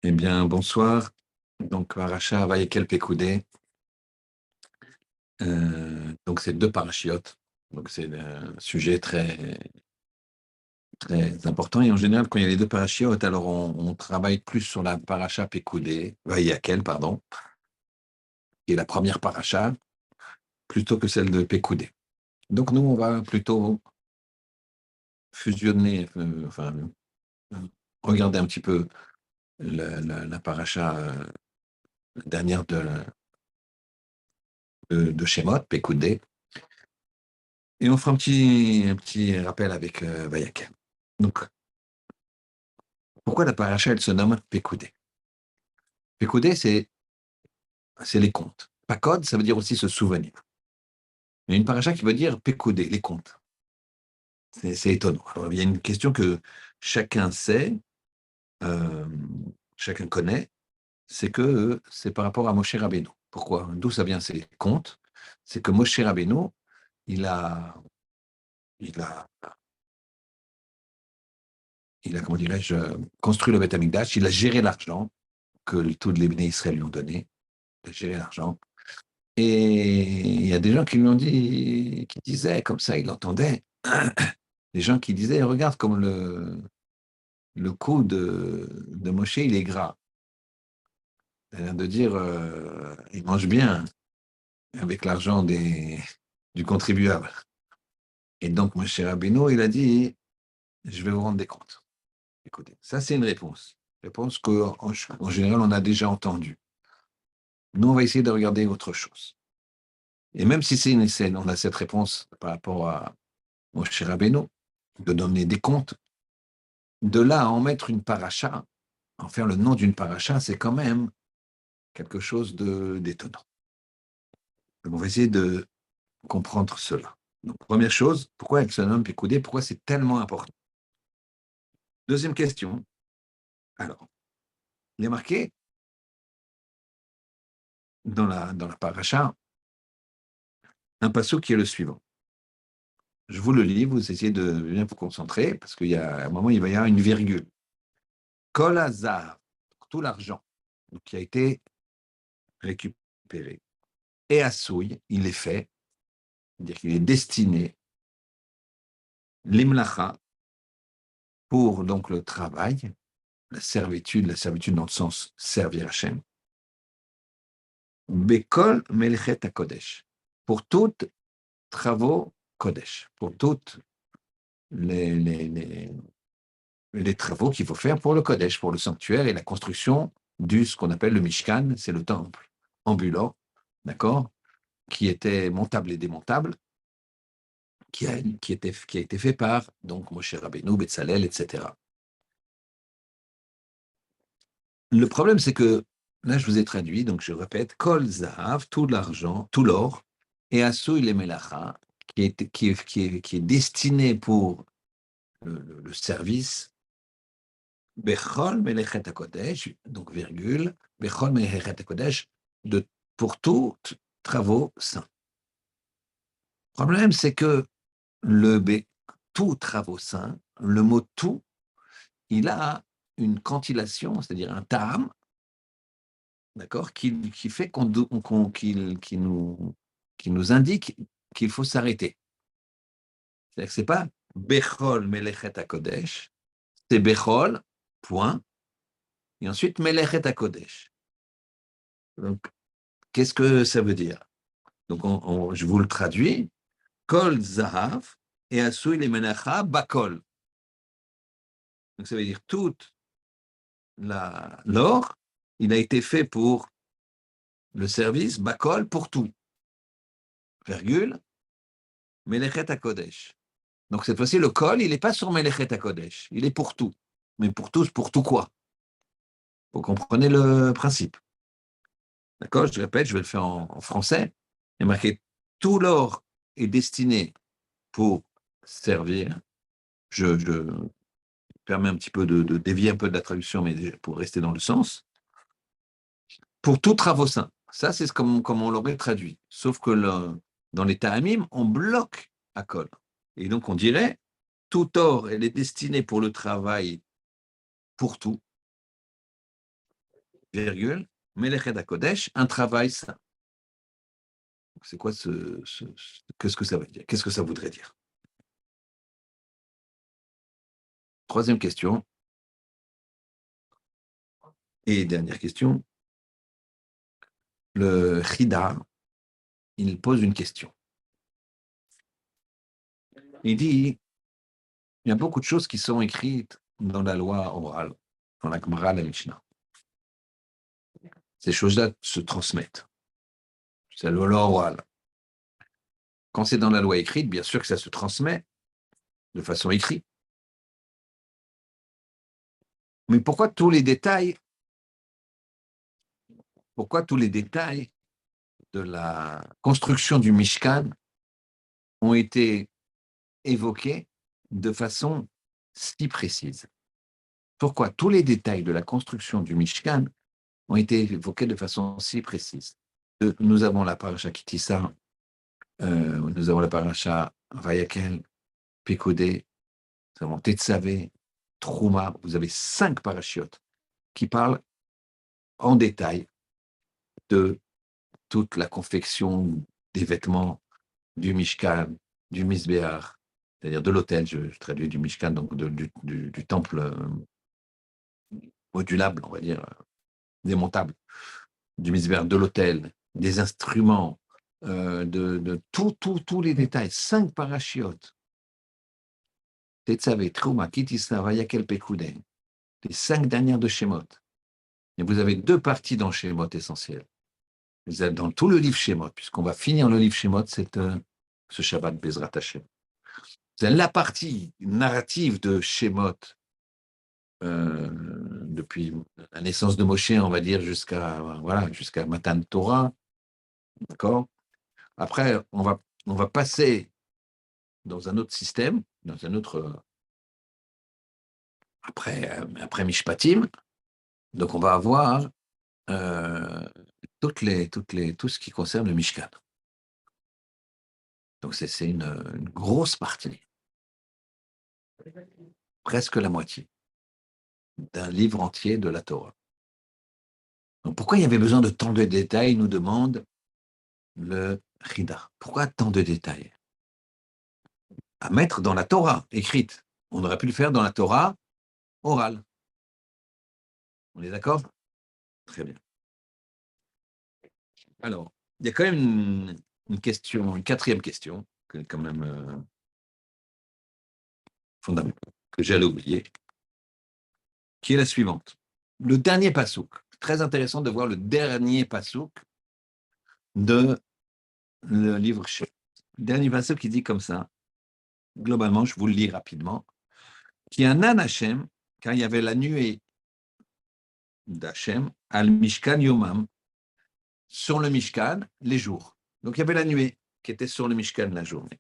Eh bien, bonsoir. Donc, Paracha Vayekel Pekoudé. Donc, c'est deux parachiotes. Donc, c'est un sujet très, très important. Et en général, quand il y a les deux parachiotes, alors on travaille plus sur la Paracha Pekoudé, Vayekel, pardon, qui est la première paracha, plutôt que celle de Pekoudé. Donc, nous, on va plutôt fusionner, euh, regarder un petit peu la paracha dernière de Shemot, Pekoudé. Et on fera un petit rappel avec Vayakel. Donc, pourquoi la paracha, elle se nomme Pekoudé? Pekoudé, c'est les contes. Pakod, ça veut dire aussi se souvenir. Il y a une paracha qui veut dire Pekoudé, les contes. C'est étonnant. Alors, il y a une question que chacun sait, euh, chacun connaît, c'est que c'est par rapport à Moshe Rabbeinu. Pourquoi? D'où ça vient ces contes? C'est que Moshe Rabbeinu, il a, il a, comment dirais-je, construit le Beth Amikdash, il a géré l'argent que tous les béné Israël lui ont donné, de gérer l'argent. Et il y a des gens qui lui ont dit, qui disaient, comme ça, il l'entendait, des gens qui disaient, regarde comme le cou de Moshe, il est gras. C'est-à-dire de dire, il mange bien avec l'argent du contribuable. Et donc, Moshe Rabbeinu, il a dit, je vais vous rendre des comptes. Écoutez, ça, c'est une réponse. Réponse qu'en général, on a déjà entendue. Nous, on va essayer de regarder autre chose. Et même si c'est une scène, on a cette réponse par rapport à Moshe Rabbeinu, de donner des comptes, de là à en mettre une paracha, en faire le nom d'une paracha, c'est quand même quelque chose d'étonnant. Donc on va essayer de comprendre cela. Donc, première chose, pourquoi elle se nomme Pécoudé? Pourquoi c'est tellement important? Deuxième question, alors, il est marqué dans la paracha un passage qui est le suivant. Je vous le lis, vous essayez de bien vous concentrer, parce qu'il y a un moment, il va y avoir une virgule. Kol hazav, tout l'argent qui a été récupéré. Et Assouille, il est fait, c'est-à-dire qu'il est destiné, l'imlacha, pour donc le travail, la servitude dans le sens servir Hachem, Bekol Melchet HaKodesh, pour toutes travaux Kodesh, pour toutes les, les, les, les travaux qu'il faut faire pour le Kodesh, pour le sanctuaire et la construction ce qu'on appelle le Mishkan, c'est le temple ambulant, d'accord, qui était montable et démontable, qui a été fait par donc Moshe Rabbeinu, Betzalel, etc. Le problème, c'est que là, je vous ai traduit, donc je répète, Kol Zahav, tout l'argent, tout l'or, et Asou les Melacha, qui est destiné pour le service, Bechol Melechet HaKodesh, donc virgule, Bechol Melechet HaKodesh, pour tous travaux saints. Le problème, c'est que tout travaux saints, le mot tout, il a une cantillation, c'est-à-dire un tam, d'accord, qui fait qui nous indique qu'il faut s'arrêter. C'est-à-dire que ce n'est pas Bechol Melechet HaKodesh, c'est Bechol, point, et ensuite Melechet HaKodesh. Donc, qu'est-ce que ça veut dire? Donc, je vous le traduis. Kol Zahav et Asui le Menacha Bakol. Donc, ça veut dire tout l'or, il a été fait pour le service, Bakol, pour tout. Virgule, Melechet HaKodesh. Donc cette fois-ci, le Kol, il n'est pas sur Melechet HaKodesh, il est pour tout. Mais pour tous, pour tout quoi? Vous comprenez le principe. D'accord? Je répète, je vais le faire en français. Il est marqué tout l'or est destiné pour servir. Je permets un petit peu de dévier un peu de la traduction, mais pour rester dans le sens. Pour tout travaux saints. Ça, c'est comme on l'aurait traduit. Sauf que dans les Ta'amim, on bloque à Kol. Et donc on dirait, tout or, elle est destinée pour le travail, pour tout. virgule, Melechet HaKodesh, un travail saint. C'est quoi qu'est-ce que ça veut dire? Qu'est-ce que ça voudrait dire? Troisième question. Et dernière question. Le Chida, il pose une question. Il dit, il y a beaucoup de choses qui sont écrites dans la loi orale, dans la Gemara, la Mishnah. Ces choses-là se transmettent. C'est la loi orale. Quand c'est dans la loi écrite, bien sûr que ça se transmet de façon écrite. Mais pourquoi tous les détails de la construction du Mishkan ont été évoqués de façon si précise? Pourquoi tous les détails de la construction du Mishkan ont été évoqués de façon si précise? Nous avons la paracha Kitissa, nous avons la paracha Vayakel, Pékodé, nous avons Tetzavé, Trouma. Vous avez 5 parachiotes qui parlent en détail de toute la confection des vêtements, du Mishkan, du Misbéach, c'est-à-dire de l'autel, je traduis du Mishkan, donc du temple modulable, on va dire, démontable, du Misbéach, de l'autel, des instruments, de tous les détails, 5 parachiotes, Tetzavé, Trouma, Kitissa, Vayakel, Pékoudé, les 5 dernières de Shemot. Et vous avez 2 parties dans Shemot essentielles. Vous êtes dans tout le livre Shemot, puisqu'on va finir le livre Shemot, c'est ce Shabbat Bezrat Hashem. C'est la partie narrative de Shemot, depuis la naissance de Moshe, on va dire, jusqu'à Matan Torah, d'accord? Après, on va passer dans un autre système, dans un autre, après Mishpatim, donc on va avoir tout ce qui concerne le Mishkan. Donc c'est une grosse partie, presque la moitié d'un livre entier de la Torah. Donc pourquoi il y avait besoin de tant de détails, nous demande le Chida. Pourquoi tant de détails? À mettre dans la Torah écrite. On aurait pu le faire dans la Torah orale. On est d'accord? Très bien. Alors, il y a quand même une question, une quatrième question, que, quand même fondamentale, que j'allais oublier, qui est la suivante. Le dernier passouk. Très intéressant de voir le dernier passouk de le livre Shemot. Le dernier passouk qui dit comme ça. Globalement, je vous le lis rapidement. Qui un an Hashem, quand il y avait la nuée d'Hachem, al Mishkan Yomam, sur le Mishkan, les jours. Donc il y avait la nuée qui était sur le Mishkan la journée.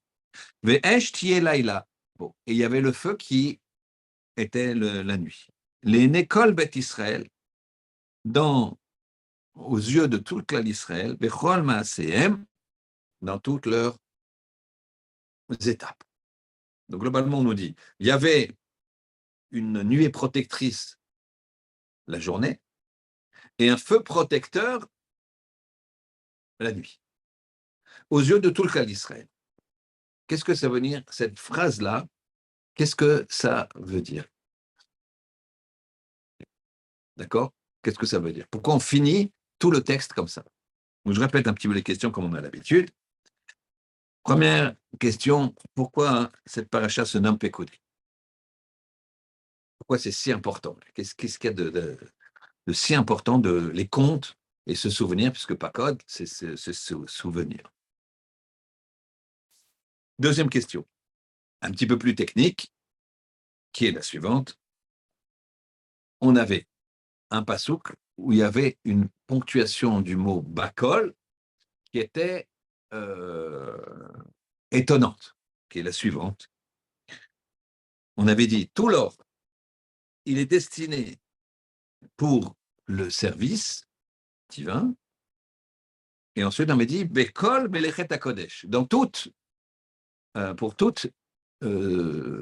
Ve'esh tiye laïla. Bon, et il y avait le feu qui était la nuit. Les Nekol Bet Israël, aux yeux de tout le clan d'Israël, Bechol Maasehem, dans toutes leurs étapes. Donc globalement, on nous dit, il y avait une nuée protectrice la journée et un feu protecteur la nuit, aux yeux de tout le clan d'Israël. Qu'est-ce que ça veut dire, cette phrase-là? Qu'est-ce que ça veut dire? D'accord? Qu'est-ce que ça veut dire? Pourquoi on finit tout le texte comme ça? Donc, je répète un petit peu les questions comme on a l'habitude. Première question, pourquoi cette paracha se nomme Pékodé? Pourquoi c'est si important? Qu'est-ce qu'il y a de si important de les contes et se souvenir, puisque Pakod, c'est se souvenir. Deuxième question, un petit peu plus technique, qui est la suivante. On avait un passouk où il y avait une ponctuation du mot bakol qui était étonnante, qui est la suivante. On avait dit tout l'or, il est destiné pour le service divin, et ensuite on avait dit bekol melechet hakodesh, pour tout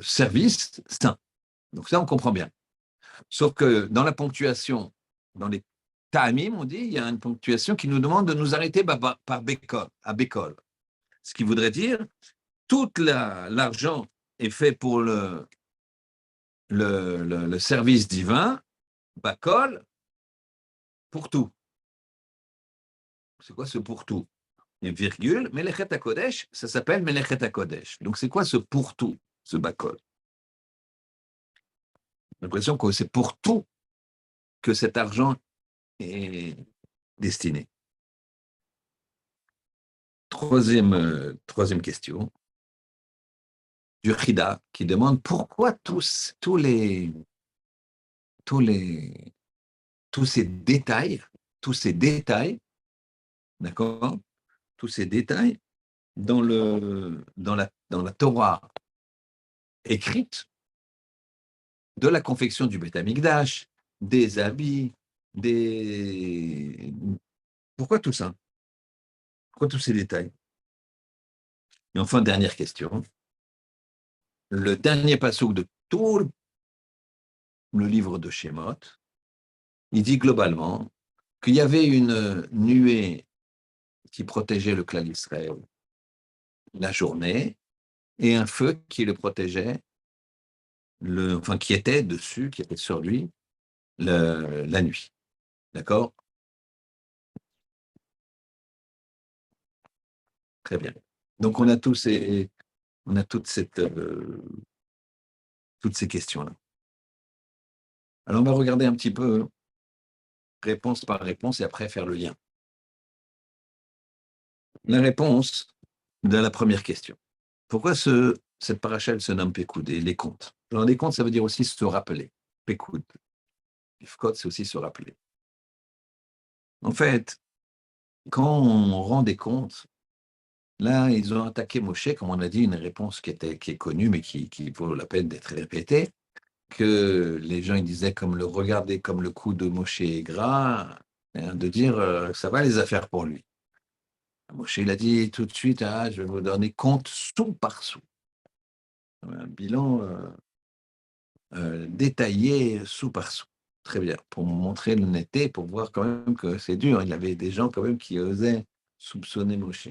service saint. Donc ça on comprend bien. Sauf que dans la ponctuation, dans les Ta'amim, on dit, il y a une ponctuation qui nous demande de nous arrêter par Bekol, à Bekol. Ce qui voudrait dire, tout l'argent est fait pour le service divin, Bakol, pour tout. C'est quoi ce pour tout? Une virgule, Melechet HaKodesh, ça s'appelle Melechet HaKodesh. Donc c'est quoi ce pour tout, ce Bakol? J'ai l'impression que c'est pour tout que cet argent est destiné. Troisième question, du Chida, qui demande pourquoi tous ces détails, d'accord, tous ces détails dans la Torah écrite de la confection du Beth Amikdash, des habits, des... Pourquoi tout ça? Pourquoi tous ces détails? Et enfin, dernière question. Le dernier passouk de tout le livre de Shemot, il dit globalement qu'il y avait une nuée qui protégeait le clan d'Israël la journée et un feu qui le protégeait, qui était dessus, qui était sur lui la nuit. D'accord? Très bien. Donc on a toutes ces questions-là. Alors on va regarder un petit peu réponse par réponse et après faire le lien. La réponse de la première question. Pourquoi cette paracha se nomme Pécoud et les contes? Alors les contes, ça veut dire aussi se rappeler. Pécoud. Ifkot, c'est aussi se rappeler. En fait, quand on rend des comptes, là, ils ont attaqué Moshe, comme on a dit, une réponse qui est connue, mais qui vaut la peine d'être répétée, que les gens ils disaient comme le regarder comme le cou de Moshe est gras, hein, de dire ça va les affaires pour lui. Moshe il a dit tout de suite, je vais vous donner compte sou par sou. Un bilan détaillé sou par sou. Très bien, pour montrer l'honnêteté, pour voir quand même que c'est dur. Il y avait des gens quand même qui osaient soupçonner Moshe.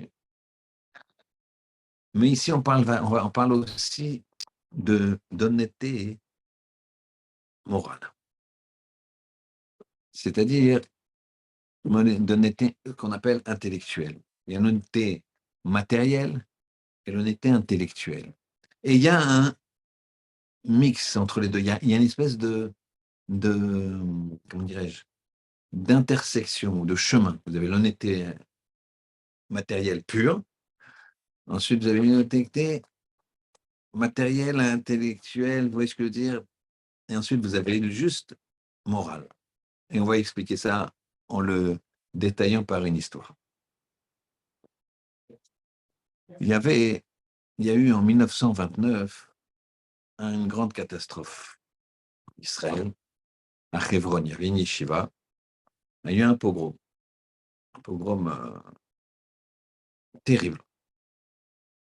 Mais ici, on parle aussi d'honnêteté morale. C'est-à-dire d'honnêteté qu'on appelle intellectuelle. Il y a l'honnêteté matérielle et l'honnêteté intellectuelle. Et il y a un mix entre les deux. Il y a une espèce comment dirais-je, d'intersection, de chemin. Vous avez l'honnêteté matérielle pure. Ensuite, vous avez une honnêteté matérielle, intellectuelle, vous voyez ce que je veux dire? Et ensuite, vous avez le juste moral. Et on va expliquer ça en le détaillant par une histoire. Il y a eu en 1929 une grande catastrophe. Israël, à Hebron, il y avait une yeshiva, il y a eu un pogrom terrible.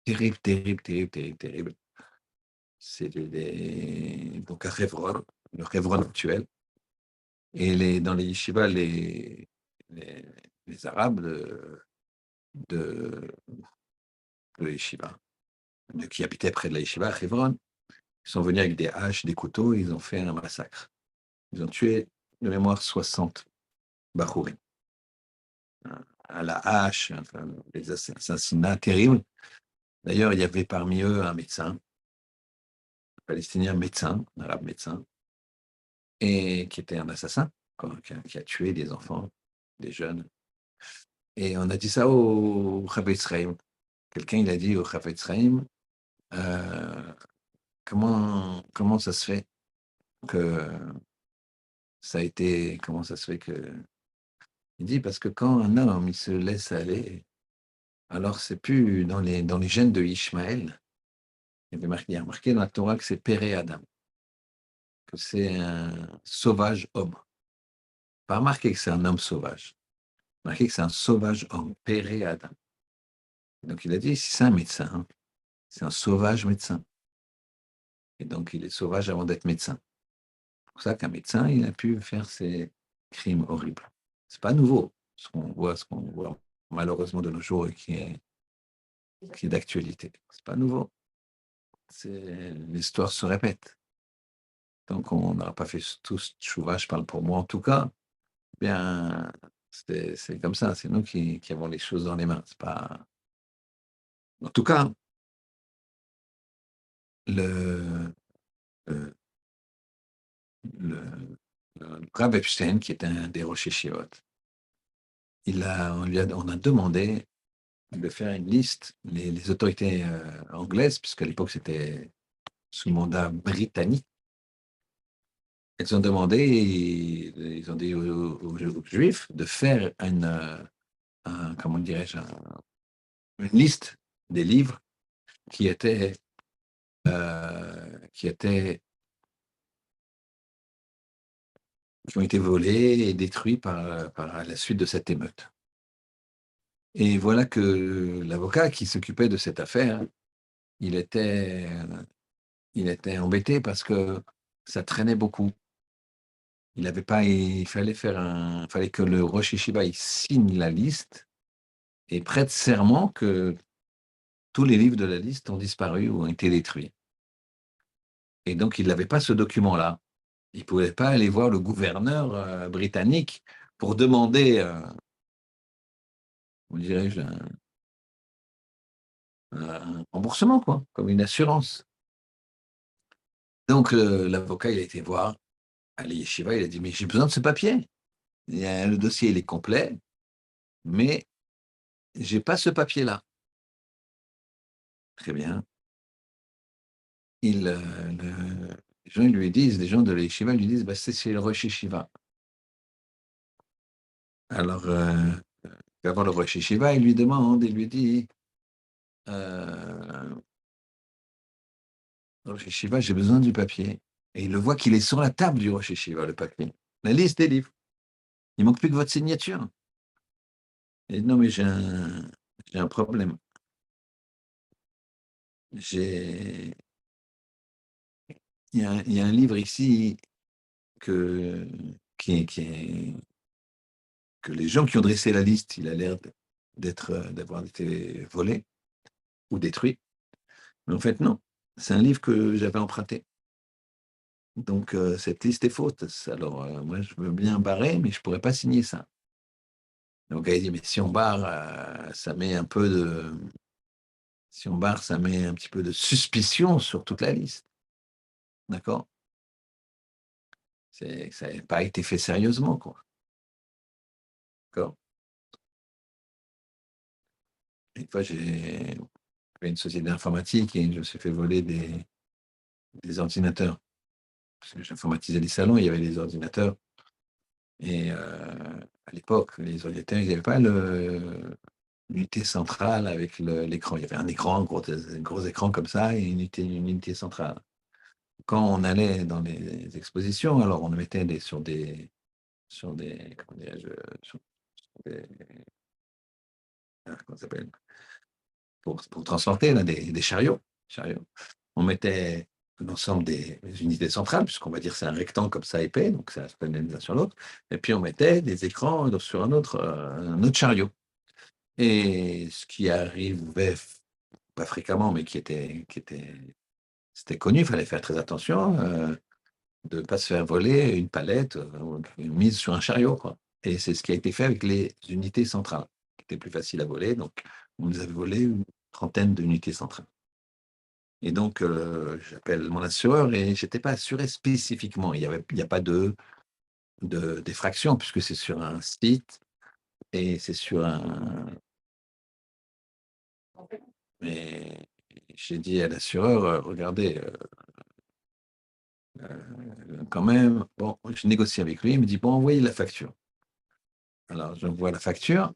Terrible, terrible, terrible, terrible, terrible. C'est donc à Hebron, le Hebron actuel. Et dans les yeshivas, les Arabes de yeshiva, qui habitaient près de la yeshiva à Hebron, ils sont venus avec des haches, des couteaux, ils ont fait un massacre. Ils ont tué, de mémoire, 60 Bahourim. À la hache, enfin, des assassinats terribles. D'ailleurs, il y avait parmi eux un médecin, un palestinien médecin, un arabe médecin, et qui était un assassin, qui a tué des enfants, des jeunes. Et on a dit ça au Chafetz Chaim. Quelqu'un, il a dit au Chafetz Chaim, comment ça se fait que comment ça se fait que... Il dit, parce que quand un homme, il se laisse aller, alors c'est plus dans les gènes de Ishmaël. Il y a marqué dans la Torah que c'est Péré Adam, que c'est un sauvage homme. Pas marqué que c'est un homme sauvage, marqué que c'est un sauvage homme, Péré Adam. Donc il a dit, si c'est un médecin, c'est un sauvage médecin. Et donc il est sauvage avant d'être médecin. C'est pour ça qu'un médecin, il a pu faire ces crimes horribles. C'est pas nouveau, ce qu'on voit malheureusement de nos jours et qui est d'actualité. C'est pas nouveau. L'histoire se répète. Donc, on n'aura pas fait tous tchouva, je parle pour moi en tout cas. Bien, c'est comme ça, c'est nous qui avons les choses dans les mains. C'est pas... En tout cas, le, le, le, le Rav Epstein, qui est un des Rosh Yeshivot, on a demandé de faire une liste, les autorités anglaises, puisqu'à l'époque c'était sous mandat britannique, elles ont demandé, ils ont dit aux Juifs de faire comment dirais-je, une liste des livres qui étaient, qui étaient, qui ont été volés et détruits par la suite de cette émeute. Et voilà que l'avocat qui s'occupait de cette affaire, il était, il était embêté parce que ça traînait beaucoup. Il fallait que le Rosh Yeshiva il signe la liste et prête serment que tous les livres de la liste ont disparu ou ont été détruits. Et donc, il n'avait pas ce document-là. Il ne pouvait pas aller voir le gouverneur britannique pour demander, comment dirais-je, un remboursement, quoi, comme une assurance. Donc, l'avocat, il a été voir Ali Yeshiva, il a dit, mais j'ai besoin de ce papier. Le dossier, il est complet, mais j'ai pas ce papier-là. Très bien. Les gens ils lui disent, les gens de l'Yeshiva lui disent, bah, c'est chez le Rosh Yeshiva. Alors, il va voir le Rosh Yeshiva, il lui demande, il lui dit, euh, Rosh Yeshiva, j'ai besoin du papier. Et il le voit qu'il est sur la table du Rosh Yeshiva, le papier. La liste des livres. Il manque plus que votre signature. Et non, mais j'ai un problème. J'ai, il y a un livre ici que, qui est, que les gens qui ont dressé la liste, il a l'air d'avoir été volé ou détruit. Mais en fait, non. C'est un livre que j'avais emprunté. Donc, cette liste est faute. Alors, moi, je veux bien barrer, mais je ne pourrais pas signer ça. Donc, elle dit, mais si on barre, ça met un peu de... Si on barre, ça met un petit peu de suspicion sur toute la liste. D'accord? Ça n'a pas été fait sérieusement, quoi. D'accord? Une fois, j'ai fait une société d'informatique et je me suis fait voler des ordinateurs. Parce que j'informatisais les salons, il y avait des ordinateurs. Et à l'époque, les ordinateurs, ils n'avaient pas l'unité centrale avec l'écran. Il y avait un écran, un gros écran comme ça, et une unité centrale. Quand on allait dans les expositions, alors on le mettait sur des, comment dirais-je, sur des, comment ça s'appelle, pour transporter là, des chariots. On mettait l'ensemble des unités centrales, puisqu'on va dire c'est un rectangle comme ça épais, donc ça se prend l'une sur l'autre, et puis on mettait des écrans sur un autre chariot. Et ce qui arrivait, pas fréquemment, mais c'était connu, il fallait faire très attention de ne pas se faire voler une palette mise sur un chariot, quoi. Et c'est ce qui a été fait avec les unités centrales, qui étaient plus faciles à voler. Donc, on nous avait volé une trentaine d'unités centrales. Et donc, j'appelle mon assureur et je n'étais pas assuré spécifiquement. Il n'y a pas d'effraction puisque c'est sur un site et c'est sur un. Mais j'ai dit à l'assureur, regardez, quand même, bon, je négocie avec lui, il me dit, bon, envoyez la facture. Alors, j'envoie la facture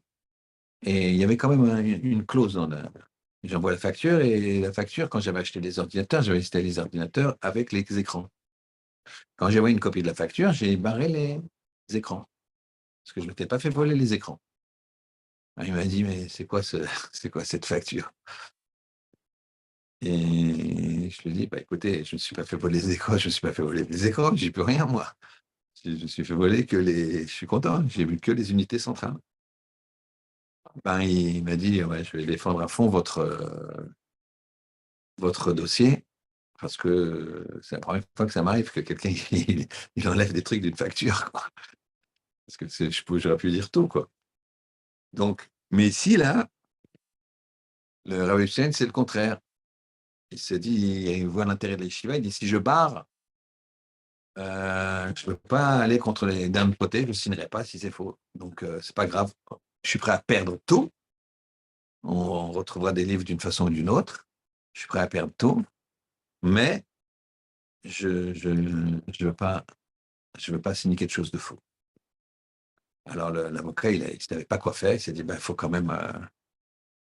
et il y avait quand même une clause dans la. J'envoie la facture et la facture, quand j'avais acheté les ordinateurs, j'avais installé les ordinateurs avec les écrans. Quand j'ai envoyé une copie de la facture, j'ai barré les écrans parce que je ne m'étais pas fait voler les écrans. Alors, il m'a dit, mais c'est quoi, c'est quoi cette facture? Et je lui ai dit, bah, écoutez, je ne me suis pas fait voler les écrans, je ne me suis pas fait voler les écrans, j'y peux rien, moi. Je me suis fait voler que les... Je suis content, j'ai vu que les unités centrales. Ben, il m'a dit, ouais, je vais défendre à fond votre dossier, parce que c'est la première fois que ça m'arrive que quelqu'un il enlève des trucs d'une facture, quoi. Parce que j'aurais pu dire tout, quoi. Donc, mais ici, là, le Rav Epstein, c'est le contraire. Il se dit, il voit l'intérêt de l'Yeshiva, il dit, si je barre, je ne peux pas aller contre les d'un côté, je ne signerai pas si c'est faux. Donc, c'est pas grave. Je suis prêt à perdre tout. On retrouvera des livres d'une façon ou d'une autre. Je suis prêt à perdre tout, mais je veux pas signer quelque chose de faux. Alors, l'avocat, il ne savait pas quoi faire. Il s'est dit, ben, il faut quand même.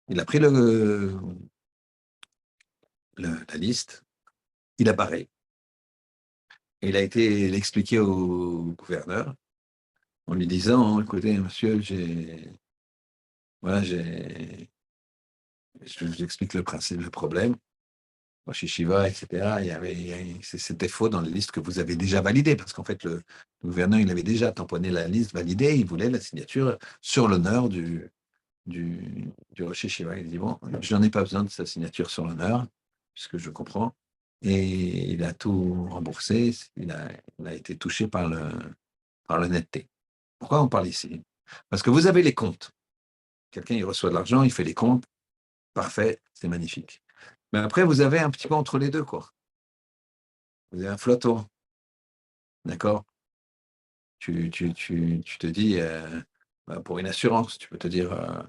Il a pris la liste, il a barré. Et il a été l'expliquer au gouverneur en lui disant, écoutez, monsieur, voilà, je vous explique le principe, le problème. Moi, chez Shiva, etc., c'était faux dans la liste que vous avez déjà validée, parce qu'en fait, le gouverneur, il avait déjà tamponné la liste validée, il voulait la signature sur l'honneur du Rocher Shiva. Il dit, bon, je n'en ai pas besoin de sa signature sur l'honneur, puisque je comprends. Et il a tout remboursé, il a été touché par l'honnêteté. Pourquoi on parle ici? Parce que vous avez les comptes. Quelqu'un, il reçoit de l'argent, il fait les comptes, parfait, c'est magnifique. Mais après, vous avez un petit peu entre les deux, quoi. Vous avez un flottant, d'accord? Tu te dis, bah, pour une assurance, tu peux te dire, de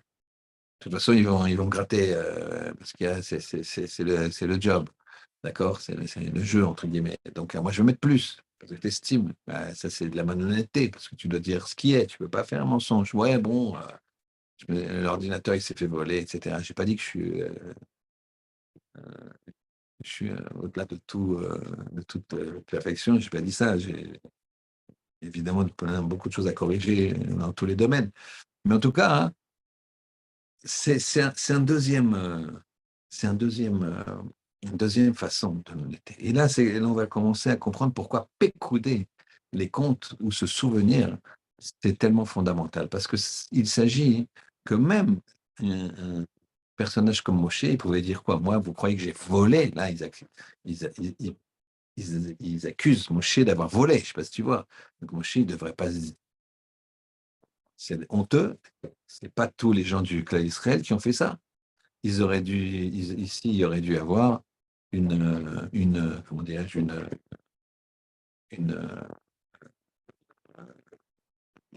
toute façon, ils vont gratter, parce que c'est le job, d'accord? C'est le jeu, entre guillemets. Donc, moi, je vais mettre plus, parce que tu estimes. Bah, ça, c'est de la malhonnêteté, parce que tu dois dire ce qui est. Tu ne peux pas faire un mensonge. Ouais, bon, l'ordinateur, il s'est fait voler, etc. Je n'ai pas dit que je suis au-delà de tout, de toute perfection. Je n'ai pas dit ça. J'ai évidemment beaucoup de choses à corriger dans tous les domaines. Mais en tout cas, hein, c'est un deuxième, c'est un deuxième, une deuxième façon de l'honnêteté. Et là, on va commencer à comprendre pourquoi pécouder les contes ou se souvenir, c'est tellement fondamental. Parce qu'il s'agit que même un personnage comme Moshe, il pouvait dire quoi? Moi, vous croyez que j'ai volé? Là, ils accusent Moshe d'avoir volé. Je ne sais pas si tu vois. Donc Moshe ne devrait pas. C'est honteux. Ce n'est pas tous les gens du clan d'Israël qui ont fait ça. Ici, il y aurait dû avoir comment dirais-je, une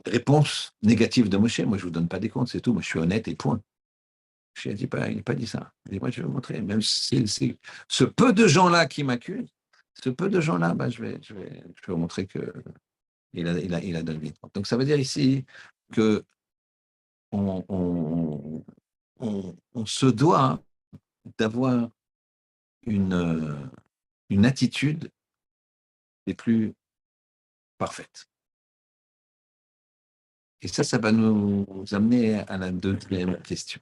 réponse négative de Moshe. Moi, je ne vous donne pas des comptes, c'est tout. Moi, je suis honnête et point. Je n'a pas dit ça. Il dit, moi, je vais vous montrer. Même si c'est ce peu de gens-là qui m'accusent, ce peu de gens-là, bah, je vais vous montrer qu'il a donné des comptes. Donc, ça veut dire ici que on se doit d'avoir une attitude des plus parfaites. Et ça va nous amener à la deuxième question.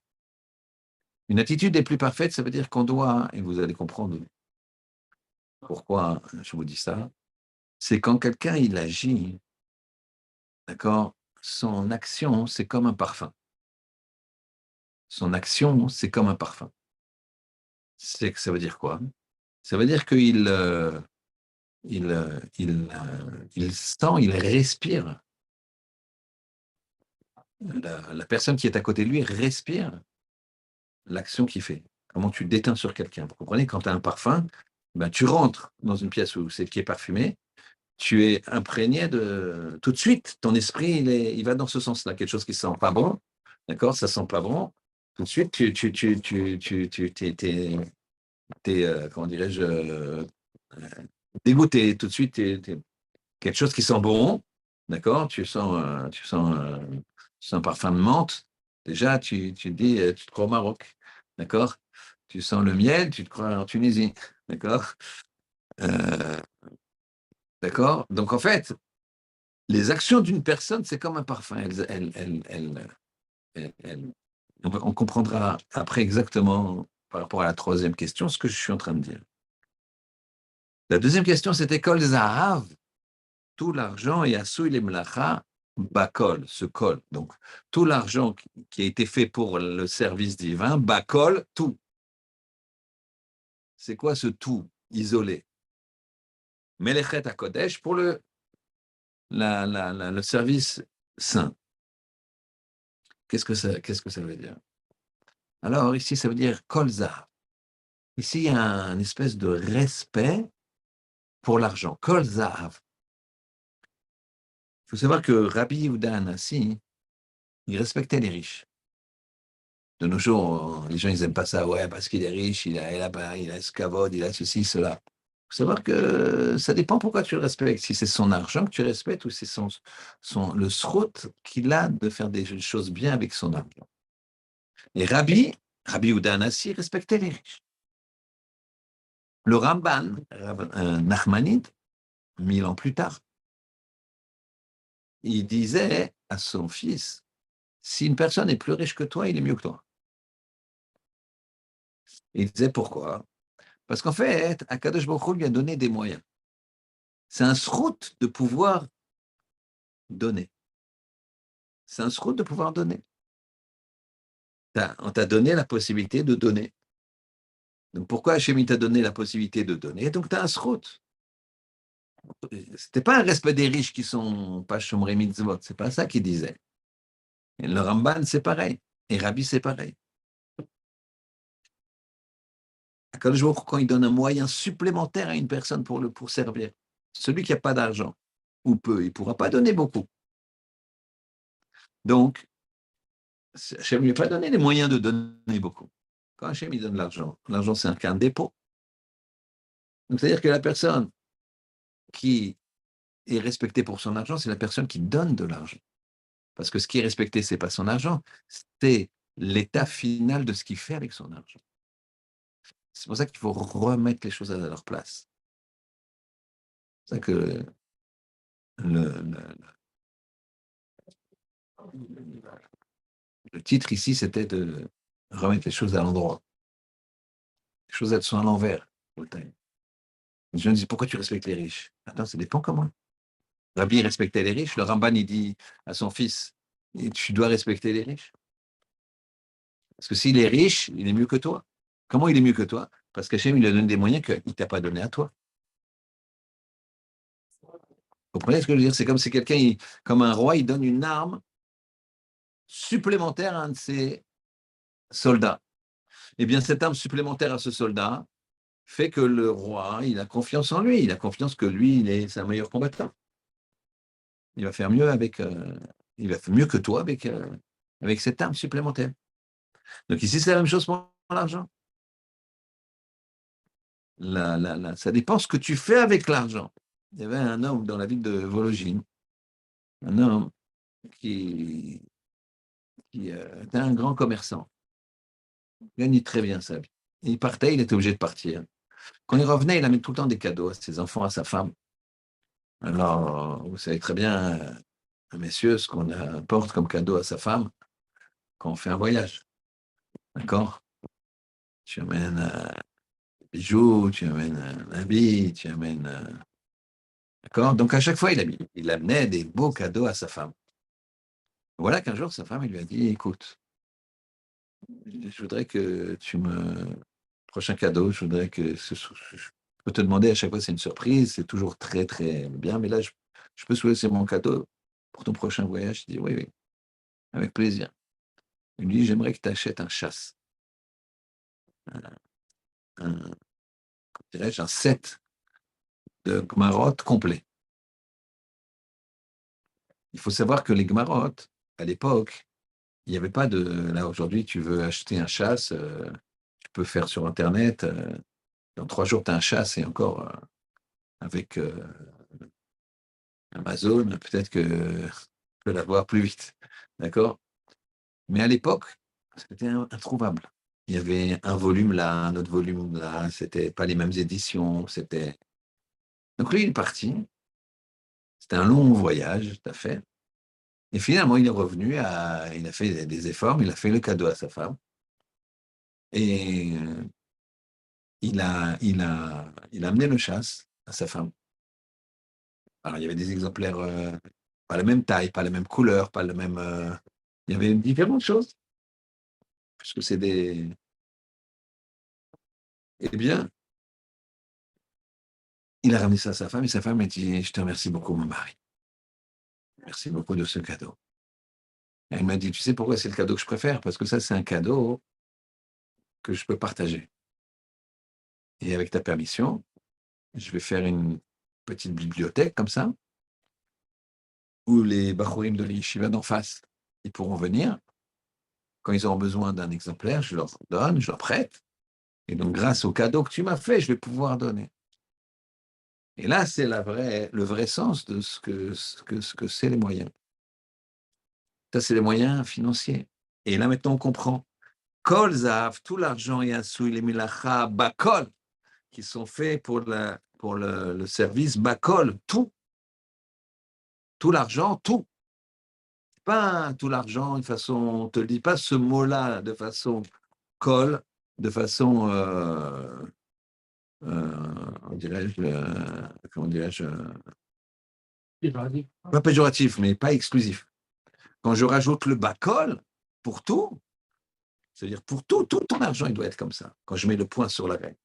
Une attitude des plus parfaites, ça veut dire qu'on doit, et vous allez comprendre pourquoi je vous dis ça, c'est quand quelqu'un il agit, d'accord, son action, c'est comme un parfum. Son action, c'est comme un parfum. Ça veut dire quoi? Ça veut dire qu'il sent, il respire. La personne qui est à côté de lui respire l'action qu'il fait. Comment tu déteins sur quelqu'un. Vous comprenez, quand tu as un parfum, ben, tu rentres dans une pièce qui est parfumée, tu es imprégné de tout de suite, ton esprit, il va dans ce sens-là, quelque chose qui sent pas bon, d'accord, ça sent pas bon, tout de suite, comment dirais-je, dégoûté, tout de suite, quelque chose qui sent bon, d'accord, tu sens un parfum de menthe, déjà, tu te dis, tu te crois au Maroc, d'accord, tu sens le miel, tu te crois en Tunisie, d'accord. Euh, d'accord, donc en fait, les actions d'une personne, c'est comme un parfum. On comprendra après exactement, par rapport à la troisième question, ce que je suis en train de dire. La deuxième question, c'était Kol Zahav, tout l'argent et assoui les mlacha bakol, ce col. Donc, tout l'argent qui a été fait pour le service divin, bakol, tout. C'est quoi ce tout isolé? Melechet HaKodesh pour le service saint. Qu'est-ce que ça veut dire? Alors, ici, ça veut dire kolza. Ici, il y a une espèce de respect pour l'argent. Kolza. Il faut savoir que Rabbi Yehuda Hanassi, il respectait les riches. De nos jours, les gens, ils n'aiment pas ça. Ouais, parce qu'il est riche, il a ce kavod, il a ceci, cela. Il faut savoir que ça dépend pourquoi tu le respectes. Si c'est son argent que tu respectes ou c'est le srout qu'il a de faire des choses bien avec son argent. Et Rabbi Yehuda Hanassi respectait les riches. Le Ramban, Nachmanide, 1000 ans plus tard, il disait à son fils, si une personne est plus riche que toi, il est mieux que toi. Il disait pourquoi? Parce qu'en fait, Akadosh Baruch Hu lui a donné des moyens. C'est un srout de pouvoir donner. C'est un srout de pouvoir donner. On t'a donné la possibilité de donner. Donc pourquoi Hachem t'a donné la possibilité de donner? Donc tu as un srout. C'était pas un respect des riches qui sont pas chomrei mitzvot. C'est pas ça qu'il disait. Et le Ramban, c'est pareil. Et Rabbi, c'est pareil. Akadosh Baruch Hu, quand il donne un moyen supplémentaire à une personne pour servir, celui qui n'a pas d'argent ou peu, il ne pourra pas donner beaucoup. Donc, Hachem ne lui a pas donné les moyens de donner beaucoup. Quand Hachem il donne l'argent c'est un dépôt. Donc, c'est-à-dire que la personne qui est respectée pour son argent, c'est la personne qui donne de l'argent. Parce que ce qui est respecté, ce n'est pas son argent, c'est l'état final de ce qu'il fait avec son argent. C'est pour ça qu'il faut remettre les choses à leur place. C'est ça que le titre ici, c'était de remettre les choses à l'endroit. Les choses, elles sont à l'envers. Les gens disent, pourquoi tu respectes les riches? Attends, ça dépend comment. Rabbi respectait les riches. Le Ramban, il dit à son fils, tu dois respecter les riches. Parce que s'il est riche, il est mieux que toi. Comment il est mieux que toi? Parce qu'Hachem, il a donné des moyens qu'il ne t'a pas donné à toi. Vous comprenez ce que je veux dire? C'est comme si quelqu'un, comme un roi, il donne une arme supplémentaire à un de ses soldats. Eh bien, cette arme supplémentaire à ce soldat fait que le roi, il a confiance en lui. Il a confiance que lui, c'est un meilleur combattant. Il va faire mieux il va faire mieux que toi avec cette arme supplémentaire. Donc ici, c'est la même chose pour l'argent. Ça dépend ce que tu fais avec l'argent. Il y avait un homme dans la ville de Vologine, un homme qui était un grand commerçant. Il gagnait très bien sa vie. Il partait, il était obligé de partir. Quand il revenait, il amenait tout le temps des cadeaux à ses enfants, à sa femme. Alors, vous savez très bien, messieurs, ce qu'on apporte comme cadeau à sa femme quand on fait un voyage. D'accord? Tu amènes bijoux, tu amènes un habit, tu amènes. D'accord? Donc à chaque fois, il amenait des beaux cadeaux à sa femme. Voilà qu'un jour, sa femme, il lui a dit, écoute, je voudrais que tu me... Prochain cadeau, je voudrais que... Je peux te demander à chaque fois, c'est une surprise, c'est toujours très, très bien, mais là, je peux souhaiter mon cadeau pour ton prochain voyage. Il dit, oui, oui, avec plaisir. Il lui dit, j'aimerais que tu achètes un chasse, un, dirais-je, un set de Gmarot complet. Il faut savoir que les Gmarot, à l'époque, il n'y avait pas de... Là, aujourd'hui, tu veux acheter un chasse, tu peux faire sur Internet. Dans 3 jours, tu as un chasse et encore avec Amazon, peut-être que tu peux l'avoir plus vite. D'accord? Mais à l'époque, c'était introuvable. Il y avait un volume là, un autre volume là, c'était pas les mêmes éditions. Donc lui, il est parti. C'était un long voyage, tout à fait. Et finalement, il est revenu, il a fait des efforts, mais il a fait le cadeau à sa femme. Et il a amené le chasse à sa femme. Alors, il y avait des exemplaires, pas la même taille, pas la même couleur, pas le même. Il y avait différentes choses, puisque c'est des. Eh bien, il a ramené ça à sa femme et sa femme a dit: Je te remercie beaucoup, mon mari. Merci beaucoup de ce cadeau. Et elle m'a dit: Tu sais pourquoi c'est le cadeau que je préfère? Parce que ça, c'est un cadeau que je peux partager. Et avec ta permission, je vais faire une petite bibliothèque comme ça, où les Bachourim de l'Yeshiva d'en face, ils pourront venir. Quand ils auront besoin d'un exemplaire, je leur donne, je leur prête. Et donc, grâce au cadeau que tu m'as fait, je vais pouvoir donner. Et là, c'est le vrai sens de ce que c'est les moyens. Ça, c'est les moyens financiers. Et là, maintenant, on comprend. Kol Zahav, tout l'argent et Asui, les Milacha, Bakol, qui sont faits pour le service, Bakol, tout l'argent, tout. Pas tout l'argent de façon, on ne te dit pas ce mot-là de façon Kol, de façon, dirais-je, comment dirais-je, pas péjoratif, mais pas exclusif. Quand je rajoute le Bakol, pour tout, c'est-à-dire pour tout ton argent, il doit être comme ça. Quand je mets le point sur la règle.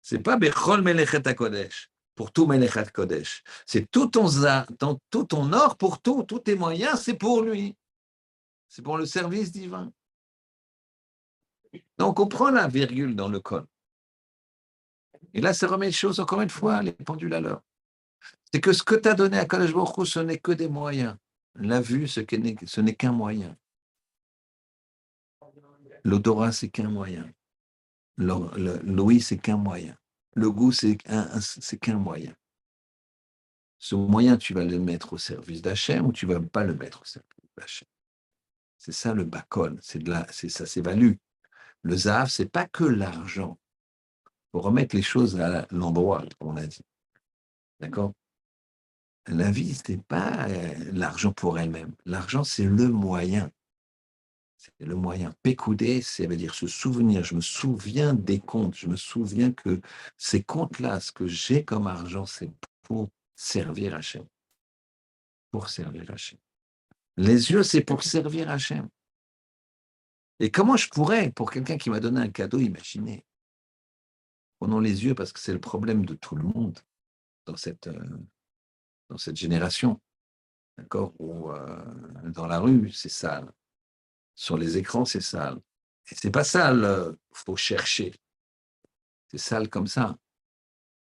C'est pas Bechol Melechet HaKodesh, pour tout Melechet Kodesh. C'est tout ton or, pour tous tes moyens, c'est pour lui. C'est pour le service divin. Donc, on prend la virgule dans le col. Et là, ça remet les choses, encore une fois, les pendules à l'heure. C'est que ce que tu as donné à Kadosh Baruch Hu, ce n'est que des moyens. La vue, ce n'est qu'un moyen. L'odorat, c'est qu'un moyen. L'ouïe, c'est qu'un moyen. Le goût, c'est qu'un moyen. Ce moyen, tu vas le mettre au service d'Hachem ou tu ne vas pas le mettre au service d'Hachem. C'est ça le bakol, ça s'évalue. Le zahav, c'est pas que l'argent. Il faut remettre les choses à l'endroit, comme on a dit. D'accord? La vie, ce n'est pas l'argent pour elle-même. L'argent, c'est le moyen. C'est le moyen. Pécoudé, ça veut dire se souvenir. Je me souviens des comptes. Je me souviens que ces comptes-là, ce que j'ai comme argent, c'est pour servir Hachem. Pour servir Hachem. Les yeux, c'est pour servir Hachem. Et comment je pourrais, pour quelqu'un qui m'a donné un cadeau, imaginer? Prenons les yeux parce que c'est le problème de tout le monde dans cette génération. D'accord? Où dans la rue, c'est sale. Sur les écrans, c'est sale. Et c'est pas sale, faut chercher. C'est sale comme ça.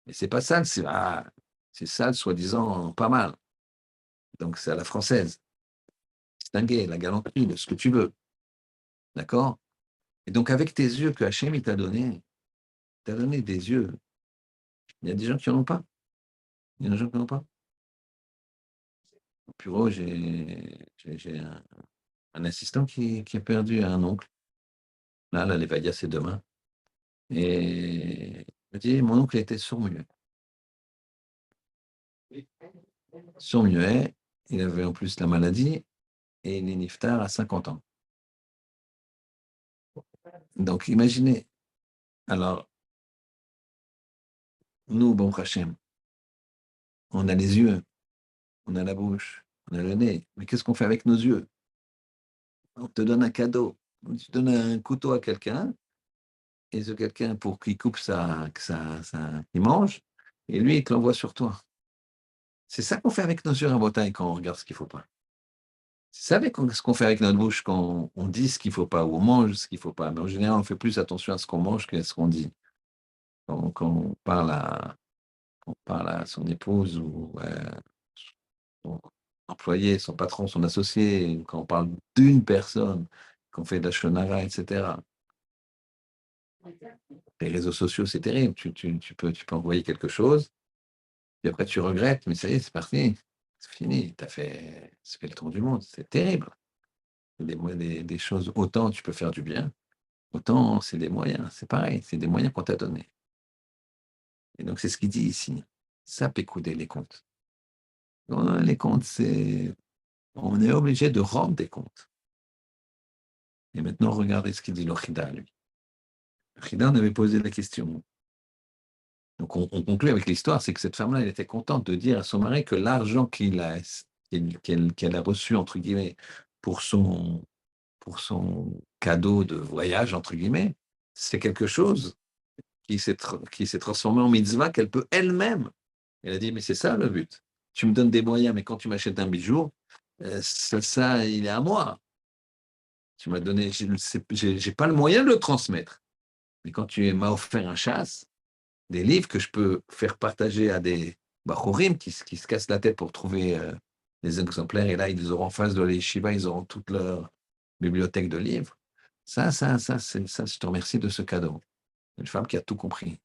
Mais c'est pas sale, c'est sale, soi-disant, pas mal. Donc c'est à la française. Distinguer la galanterie de ce que tu veux. D'accord? Et donc avec tes yeux que Hachem il t'a donné des yeux. Il y a des gens qui n'en ont pas. Il y a des gens qui n'en ont pas. Au bureau, j'ai un assistant qui a perdu un oncle. Là, l'évadia, c'est demain. Et il me dit, mon oncle était sourd-muet. Sourd-muet, il avait en plus la maladie et il est niftar à 50 ans. Donc imaginez, alors nous, bon Hachem, on a les yeux, on a la bouche, on a le nez, mais qu'est-ce qu'on fait avec nos yeux? On te donne un cadeau, tu donnes un couteau à quelqu'un, et ce quelqu'un, pour qu'il coupe qu'il mange, et lui, il te l'envoie sur toi. C'est ça qu'on fait avec nos yeux en Bretagne quand on regarde ce qu'il ne faut pas. C'est ça ce qu'on fait avec notre bouche quand on dit ce qu'il ne faut pas, ou on mange ce qu'il ne faut pas. Mais en général, on fait plus attention à ce qu'on mange qu'à ce qu'on dit. Quand on parle à son épouse ou son employé, son patron, son associé, quand on parle d'une personne, qu'on fait de la shonara, etc. Les réseaux sociaux, c'est terrible. Tu peux envoyer quelque chose, et après tu regrettes, mais ça y est, c'est parti. C'est fini. Ça fait le tour du monde. C'est terrible. Des choses, autant tu peux faire du bien, autant c'est des moyens. C'est pareil, c'est des moyens qu'on t'a donnés. Et donc, c'est ce qu'il dit ici. Ça peut coûter les comptes. Les comptes, on est obligé de rendre des comptes. Et maintenant, regardez ce qu'il dit le Chida, lui. Le Chida, on avait posé la question. Donc, on conclut avec l'histoire, c'est que cette femme-là, elle était contente de dire à son mari que l'argent qu'elle a reçu, entre guillemets, pour son cadeau de voyage, entre guillemets, c'est quelque chose qui s'est transformé en mitzvah qu'elle peut elle-même. Elle a dit, mais c'est ça le but. Tu me donnes des moyens, mais quand tu m'achètes un bijou, ça, il est à moi. Tu m'as donné, j'ai pas le moyen de le transmettre. Mais quand tu m'as offert un chasse, des livres que je peux faire partager à des bachorim qui se cassent la tête pour trouver les exemplaires, et là, ils auront en face de l'Yeshiva, ils auront toute leur bibliothèque de livres. Ça, je te remercie de ce cadeau. Une femme qui a tout compris.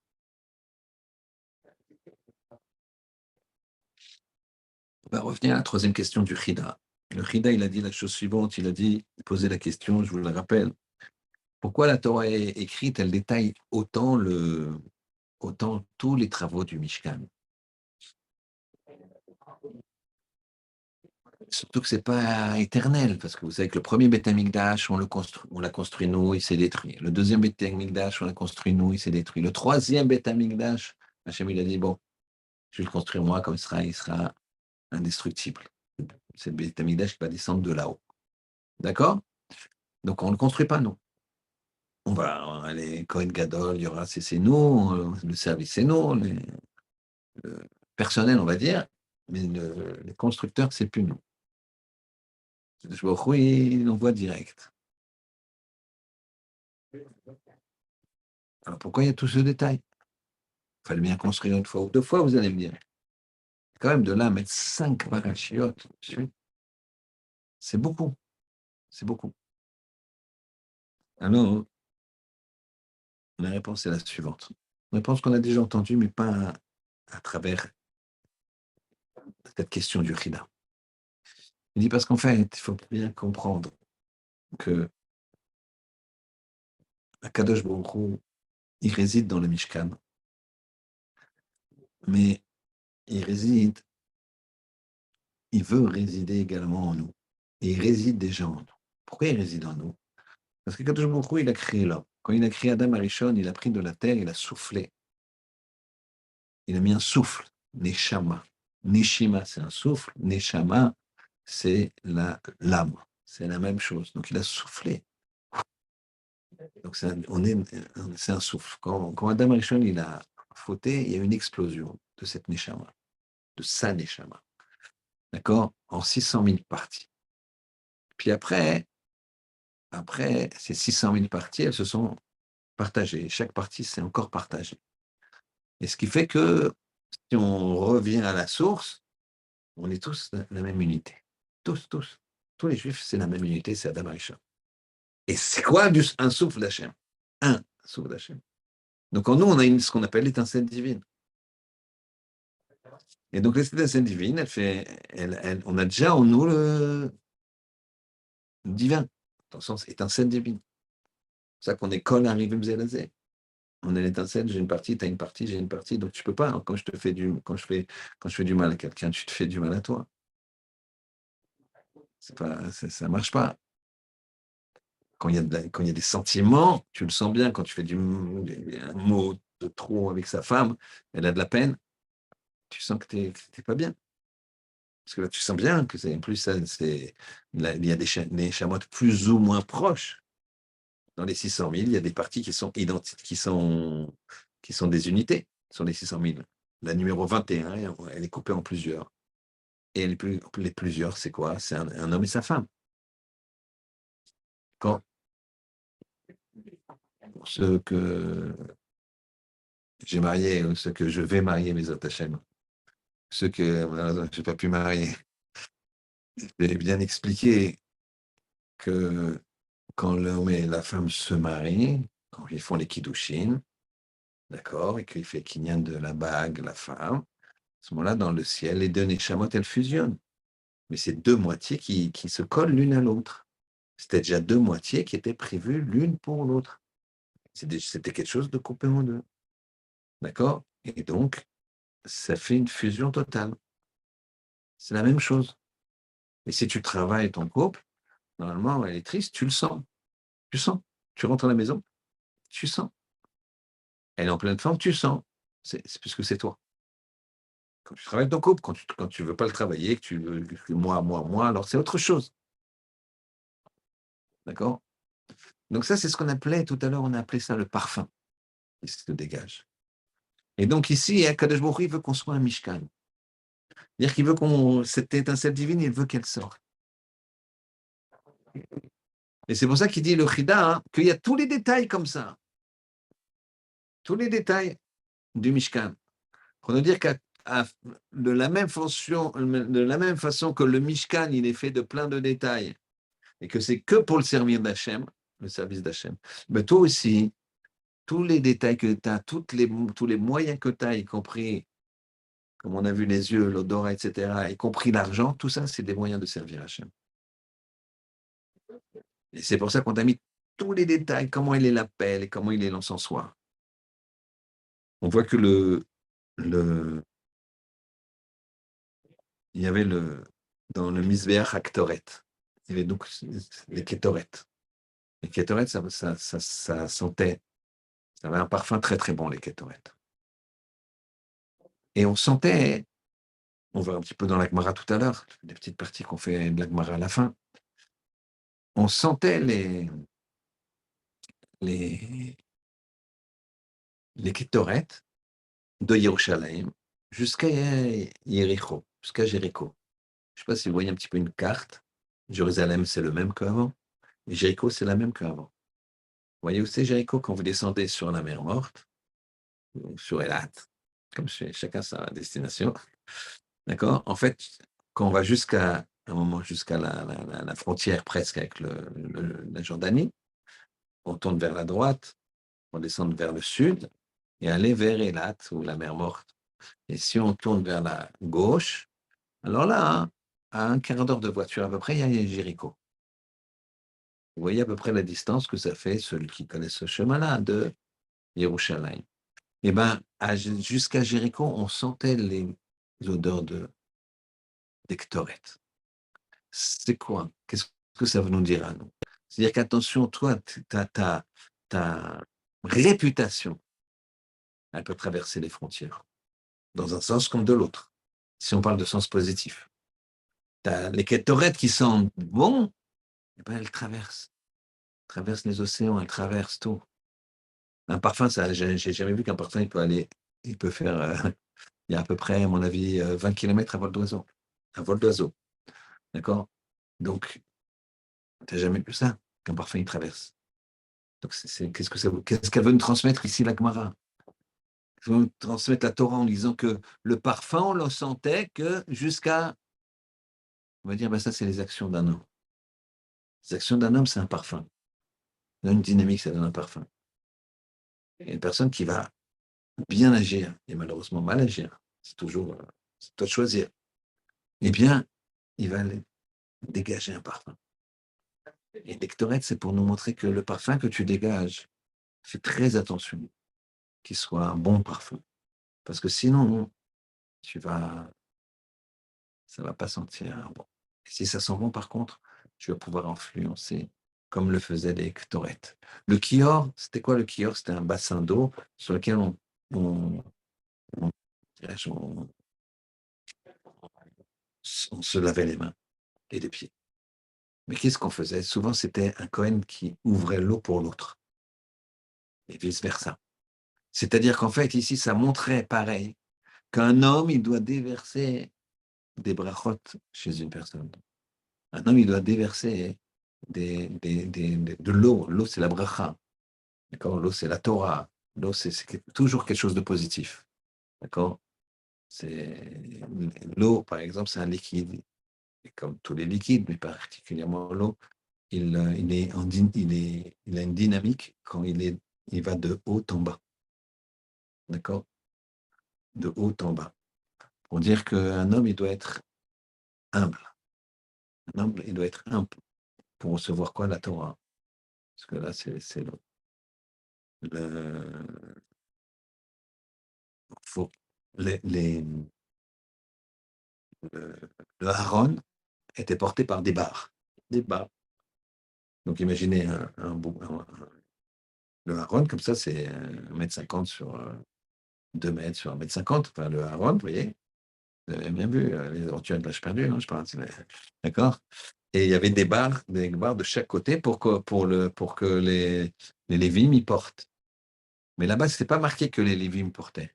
On va revenir à la troisième question du Chida. Le Chida, il a dit la chose suivante, il a dit, poser la question, je vous la rappelle, pourquoi la Torah est écrite, elle détaille autant tous les travaux du Mishkan. Surtout que c'est pas éternel, parce que vous savez que le premier Beth Amikdash, on l'a construit nous, il s'est détruit. Le deuxième Beth Amikdash, on l'a construit nous, il s'est détruit. Le troisième Beth Amikdash, Hachem, il a dit, bon, je vais le construire moi, comme il sera indestructible. C'est le Beth Amikdash qui va descendre de là-haut. D'accord? Donc on ne le construit pas nous. On va aller Kohen Gadol, il y aura c'est nous, le service c'est nous, le personnel on va dire, mais les constructeurs c'est plus nous. Je vois oui, il envoie direct. Alors pourquoi il y a tout ce détail? Il fallait bien construire une fois ou deux fois, vous allez me dire. Quand même de là à mettre 5 parachutes, c'est beaucoup, c'est beaucoup. Alors, la réponse est la suivante. Une réponse qu'on a déjà entendue, mais pas à travers cette question du Khida. Il dit parce qu'en fait, il faut bien comprendre que Akadosh Baruch Hu, il réside dans le Mishkan, mais il veut résider également en nous. Et il réside déjà en nous. Pourquoi il réside en nous? Parce que Kadosh Baruch Hu, il a créé l'homme. Quand il a créé Adam Arishon, il a pris de la terre, il a soufflé. Il a mis un souffle, Neshama. Neshima, c'est un souffle. Neshama, c'est l'âme. C'est la même chose. Donc il a soufflé. Donc c'est un souffle. Quand Adam Arishon, il a fauté, il y a une explosion de cette Neshama, de sa Neshama. D'accord? En 600 000 parties. Puis après, ces 600 000 parties, elles se sont partagées. Chaque partie s'est encore partagée. Et ce qui fait que si on revient à la source, on est tous la même unité. Tous, tous. Tous les juifs, c'est la même unité, c'est Adam Arishon. Et c'est quoi un souffle d'Hachem? Un souffle d'Hachem. Donc en nous, on a ce qu'on appelle l'étincelle divine. Et donc l'étincelle divine, on a déjà en nous le divin, dans le sens étincelle divine. C'est ça qu'on est Kol Arivim Zelazé. On est l'étincelle, j'ai une partie, tu as une partie, j'ai une partie, donc tu peux pas. Hein, quand je fais du mal à quelqu'un, tu te fais du mal à toi. Ça marche pas. Quand il y a des sentiments, tu le sens bien. Quand tu fais un mot de trop avec sa femme, elle a de la peine, tu sens que tu n'es pas bien. Parce que là, tu sens bien que c'est, en plus, il y a des chamottes plus ou moins proches. Dans les 600 000, il y a des parties qui sont identiques, qui sont des unités sur les 600 000. La numéro 21, elle est coupée en plusieurs. Et les plusieurs, c'est quoi? C'est un homme et sa femme. Quand, pour ceux que j'ai mariés, ou ceux que je vais marier, mes Hachem, ceux que malheureusement, je n'ai pas pu marier, j'ai bien expliqué que quand l'homme et la femme se marient, quand ils font les kiddushin, d'accord, et qu'il fait kinyan de la bague, la femme, à ce moment-là, dans le ciel, les deux neshamot, elles fusionnent. Mais c'est deux moitiés qui se collent l'une à l'autre. C'était déjà deux moitiés qui étaient prévues l'une pour l'autre. C'était quelque chose de coupé en deux. D'accord? Et donc, ça fait une fusion totale. C'est la même chose. Et si tu travailles ton couple, normalement, elle est triste, tu le sens. Tu sens. Tu rentres à la maison, tu sens. Elle est en pleine forme, tu sens. c'est puisque c'est toi. Quand tu travailles avec ton couple, quand tu veux pas le travailler, que tu veux que moi, alors c'est autre chose, d'accord? Donc ça, c'est ce qu'on appelait tout à l'heure, on a appelé ça le parfum qui se dégage. Et donc ici, Akadosh Baruch Hu, il veut qu'on soit un mishkan. C'est-à-dire qu'il veut qu'on cette étincelle divine, il veut qu'elle sorte. Et c'est pour ça qu'il dit le Chida, hein, qu'il y a tous les détails comme ça, tous les détails du mishkan. Pour nous dire de la même façon que le mishkan, il est fait de plein de détails et que c'est que pour le servir d'Hachem, le service d'Hachem, mais toi aussi, tous les détails que tu as, tous les moyens que tu as, y compris, comme on a vu les yeux, l'odorat, etc., y compris l'argent, tout ça, c'est des moyens de servir Hachem. Et c'est pour ça qu'on t'a mis tous les détails, comment il est l'appel et comment il est l'encensoir. On voit que il y avait dans le Misbéach Haktoret, il y avait donc les Kétoret. Les Kétoret, ça sentait, ça avait un parfum très très bon, les Kétoret. Et on sentait, on va un petit peu dans l'Agmara tout à l'heure, les petites parties qu'on fait de l'Agmara à la fin, on sentait les, les Kétoret de Yerushalayim jusqu'à Jéricho, jusqu'à Jéricho. Je ne sais pas si vous voyez un petit peu une carte. Jérusalem, c'est le même qu'avant. Et Jéricho, c'est la même qu'avant. Vous voyez où c'est Jéricho quand vous descendez sur la mer Morte, ou sur Elat, comme chacun sa destination. D'accord? En fait, quand on va jusqu'à un moment, jusqu'à la frontière presque avec la Jordanie, on tourne vers la droite, on descend vers le sud et aller vers Elat ou la mer Morte. Et si on tourne vers la gauche, alors là, hein, à un quart d'heure de voiture à peu près, il y a Jéricho. Vous voyez à peu près la distance que ça fait, celui qui connaît ce chemin-là, de Yerushalayim. Eh bien, jusqu'à Jéricho, on sentait les odeurs d'Ektoret. C'est quoi? Qu'est-ce que ça veut nous dire à nous? C'est-à-dire qu'attention, toi, ta réputation, elle peut traverser les frontières, dans un sens comme de l'autre, si on parle de sens positif. Les Kétoret qui sentent bon, eh ben, elles traversent les océans, elles traversent tout. Un parfum, ça, j'ai jamais vu qu'un parfum, il peut faire, il y a à peu près, à mon avis, 20 km à vol d'oiseau. Un vol d'oiseau, d'accord? Donc, tu n'as jamais vu ça, qu'un parfum, il traverse. Donc, qu'est-ce qu'elle veut nous transmettre ici, la Gemara? Elle veut nous transmettre la Torah en disant que le parfum, on le sentait que jusqu'à, on va dire, ben ça, c'est les actions d'un homme. Les actions d'un homme, c'est un parfum. Ça donne une dynamique, ça donne un parfum. Il y a une personne qui va bien agir et malheureusement mal agir. C'est toujours, c'est toi de choisir. Eh bien, il va dégager un parfum. Et l'ectorette, c'est pour nous montrer que le parfum que tu dégages, fais très attention qu'il soit un bon parfum. Parce que sinon, ça va pas sentir bon. Et si ça sent bon, par contre, tu vas pouvoir influencer comme le faisaient les ectorettes. Le kior, c'était quoi le kior? C'était un bassin d'eau sur lequel on, on, on- on se lavait les mains et les pieds. Mais qu'est-ce qu'on faisait? Souvent, c'était un Cohen qui ouvrait l'eau pour l'autre, et vice-versa. C'est-à-dire qu'en fait, ici, ça montrait pareil, qu'un homme, il doit déverser des brachot chez une personne. Un homme, il doit déverser de l'eau. L'eau, c'est la bracha. D'accord? L'eau, c'est la Torah. L'eau, c'est toujours quelque chose de positif. D'accord? L'eau, par exemple, c'est un liquide. Et comme tous les liquides, mais particulièrement l'eau, il a une dynamique quand il va de haut en bas. D'accord? De haut en bas. Pour dire qu'un homme, il doit être humble. Un homme, il doit être humble pour recevoir quoi? La Torah. Parce que là, c'est le, faut, le, le Aaron était porté par des barres. Des barres. Donc imaginez le Aaron, comme ça, c'est 1,50 m sur 2 mètres sur 1,50 m, enfin le Aaron, vous voyez. Vous avez bien vu, les aventures de l'âge perdu, hein, je pense. D'accord. Et il y avait des barres de chaque côté pour que les Lévim y portent. Mais là-bas, ce n'était pas marqué que les Lévim portaient.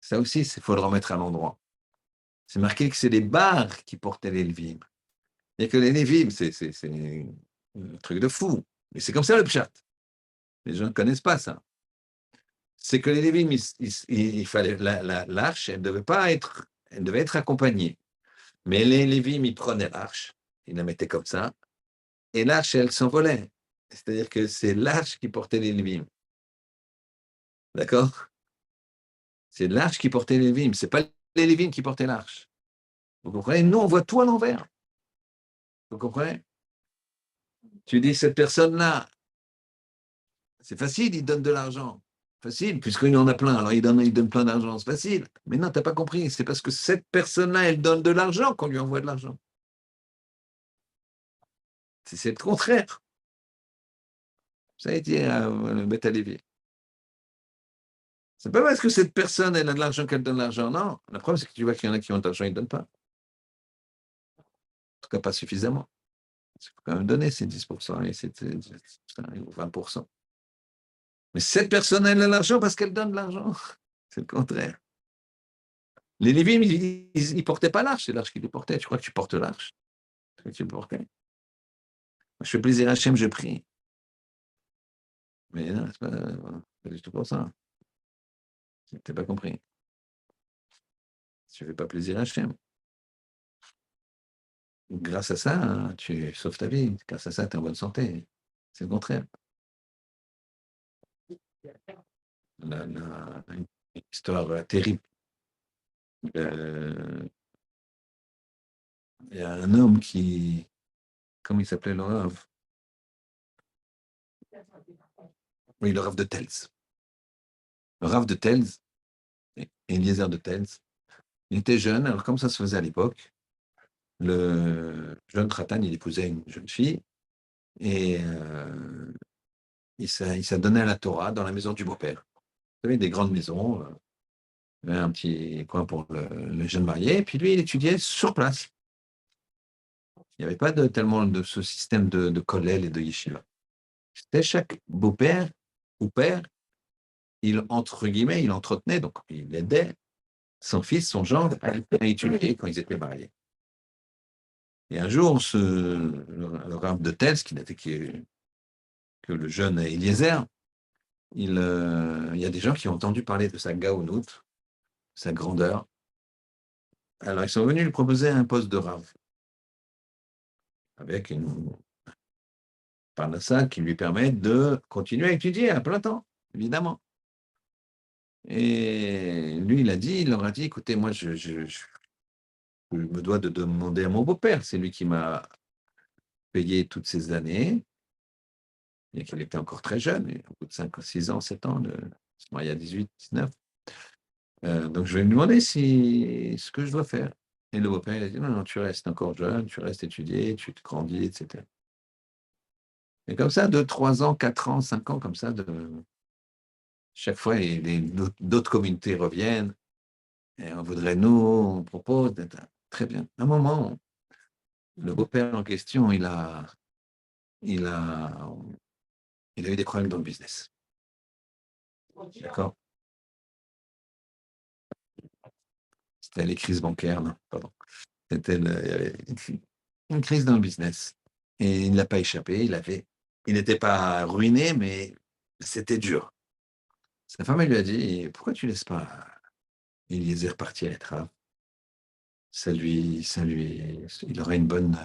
Ça aussi, il faut le remettre à l'endroit. C'est marqué que c'est les barres qui portaient les Lévim. Il n'y a que les Lévim, c'est un truc de fou. Mais c'est comme ça le pshat. Les gens ne connaissent pas ça. C'est que les Lévim, il fallait l'arche, elle devait être accompagnée. Mais les Lévim, ils prenaient l'arche, ils la mettaient comme ça, et l'arche, elle s'envolait. C'est-à-dire que c'est l'arche qui portait les Lévim. D'accord? C'est l'arche qui portait les Lévim, c'est pas les Lévim qui portaient l'arche. Vous comprenez? Nous, on voit tout à l'envers. Vous comprenez? Tu dis, cette personne-là, c'est facile, il donne de l'argent. Facile, puisqu'il en a plein, alors il donne plein d'argent, c'est facile. Mais non, tu n'as pas compris, c'est parce que cette personne-là, elle donne de l'argent qu'on lui envoie de l'argent. C'est le contraire. Ça a été le Beth Lévi. C'est pas parce que cette personne, elle a de l'argent qu'elle donne de l'argent, non. La preuve, c'est que tu vois qu'il y en a qui ont de l'argent, ils ne donnent pas. En tout cas, pas suffisamment. Il faut quand même donner, c'est 10% et c'est 20%. Mais cette personne, elle a de l'argent parce qu'elle donne de l'argent. C'est le contraire. Les Lévites, ils ne portaient pas l'arche, c'est l'arche qui les portait. Tu crois que tu portes l'arche? Que tu le portais. Je fais plaisir à Hachem, je prie. Mais non, c'est pas du tout pour ça. Tu n'as pas compris. Tu ne fais pas plaisir à Hachem. Grâce à ça, tu sauves ta vie. Grâce à ça, tu es en bonne santé. C'est le contraire. Une histoire terrible. Il y a un homme qui, comment il s'appelait le Rav? Oui, le Rav de Tels. Le Rav de Tels, Eliezer de Tels, il était jeune, alors comme ça se faisait à l'époque, le jeune Khatan, il épousait une jeune fille, et il s'est donné à la Torah dans la maison du beau-père. Vous savez, des grandes maisons, un petit coin pour le jeune marié, et puis lui, il étudiait sur place. Il n'y avait pas tellement de ce système de kollel et de yeshiva. C'était chaque beau-père ou père, il, entre guillemets, il entretenait, donc il aidait son fils, son gendre, à étudier quand ils étaient mariés. Et un jour, le rabbin de Tels, qui n'était que le jeune Eliezer, il y a des gens qui ont entendu parler de sa gaonout, sa grandeur. Alors, ils sont venus lui proposer un poste de rav, avec une parnassa qui lui permet de continuer à étudier à plein temps, évidemment. Et lui, il leur a dit, écoutez, moi, je me dois de demander à mon beau-père, c'est lui qui m'a payé toutes ces années, et qu'il était encore très jeune, au bout de 5, 6 ans, 7 ans, il y a 18, 19. Donc, je vais lui demander ce que je dois faire. Et le beau-père, il a dit, non, non, tu restes encore jeune, tu restes étudier, tu te grandis, etc. Et comme ça, 2, 3 ans, 4 ans, 5 ans, comme ça, chaque fois, d'autres communautés reviennent, et on voudrait, nous, on propose, très bien. À un moment, le beau-père en question, il a, il a eu des problèmes dans le business. D'accord? C'était les crises bancaires, non, pardon. Il y avait une crise dans le business. Et il ne l'a pas échappé. Il n'était pas ruiné, mais c'était dur. Sa femme, elle lui a dit, pourquoi tu ne laisses pas Eliezer partir à l'étrave? Il aurait une bonne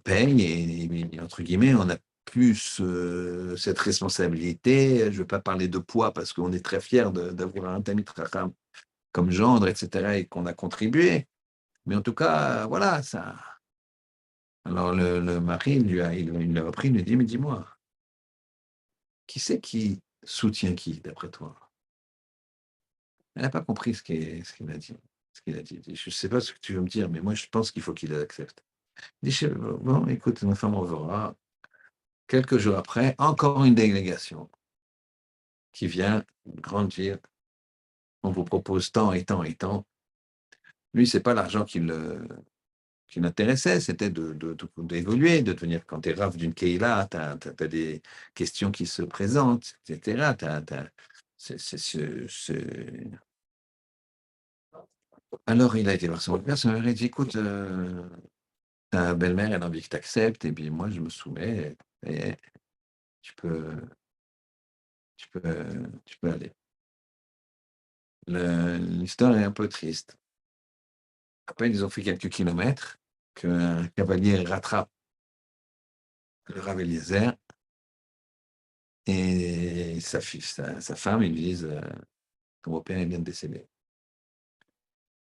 paye et, entre guillemets, on a plus cette responsabilité. Je ne veux pas parler de poids parce qu'on est très fiers d'avoir un Tamid Chacham comme gendre, etc., et qu'on a contribué. Mais en tout cas, voilà, ça. Alors le mari, il l'a repris, il lui dit, mais dis-moi, qui c'est qui soutient qui, d'après toi? Elle n'a pas compris ce qu'il a dit. Je ne sais pas ce que tu veux me dire, mais moi, je pense qu'il faut qu'il accepte. Il dit, bon, écoute, ma femme en verra. Quelques jours après, encore une délégation qui vient d'une grande ville, on vous propose tant et tant et tant. Lui, c'est pas l'argent qui l'intéressait, c'était d'évoluer, de devenir, quand tu es rave d'une Keïla, tu as des questions qui se présentent, etc. C'est- c'est- c'est- c'est- Alors, il a été voir son père, son père a dit, écoute, ta belle-mère, elle a envie que tu acceptes, et puis moi, je me soumets, et tu peux, tu peux aller. L'histoire est un peu triste. Après, ils ont fait quelques kilomètres, qu'un cavalier rattrape le Rav Eliezer, et sa femme, ils lui disent, ton beau-père vient de décéder.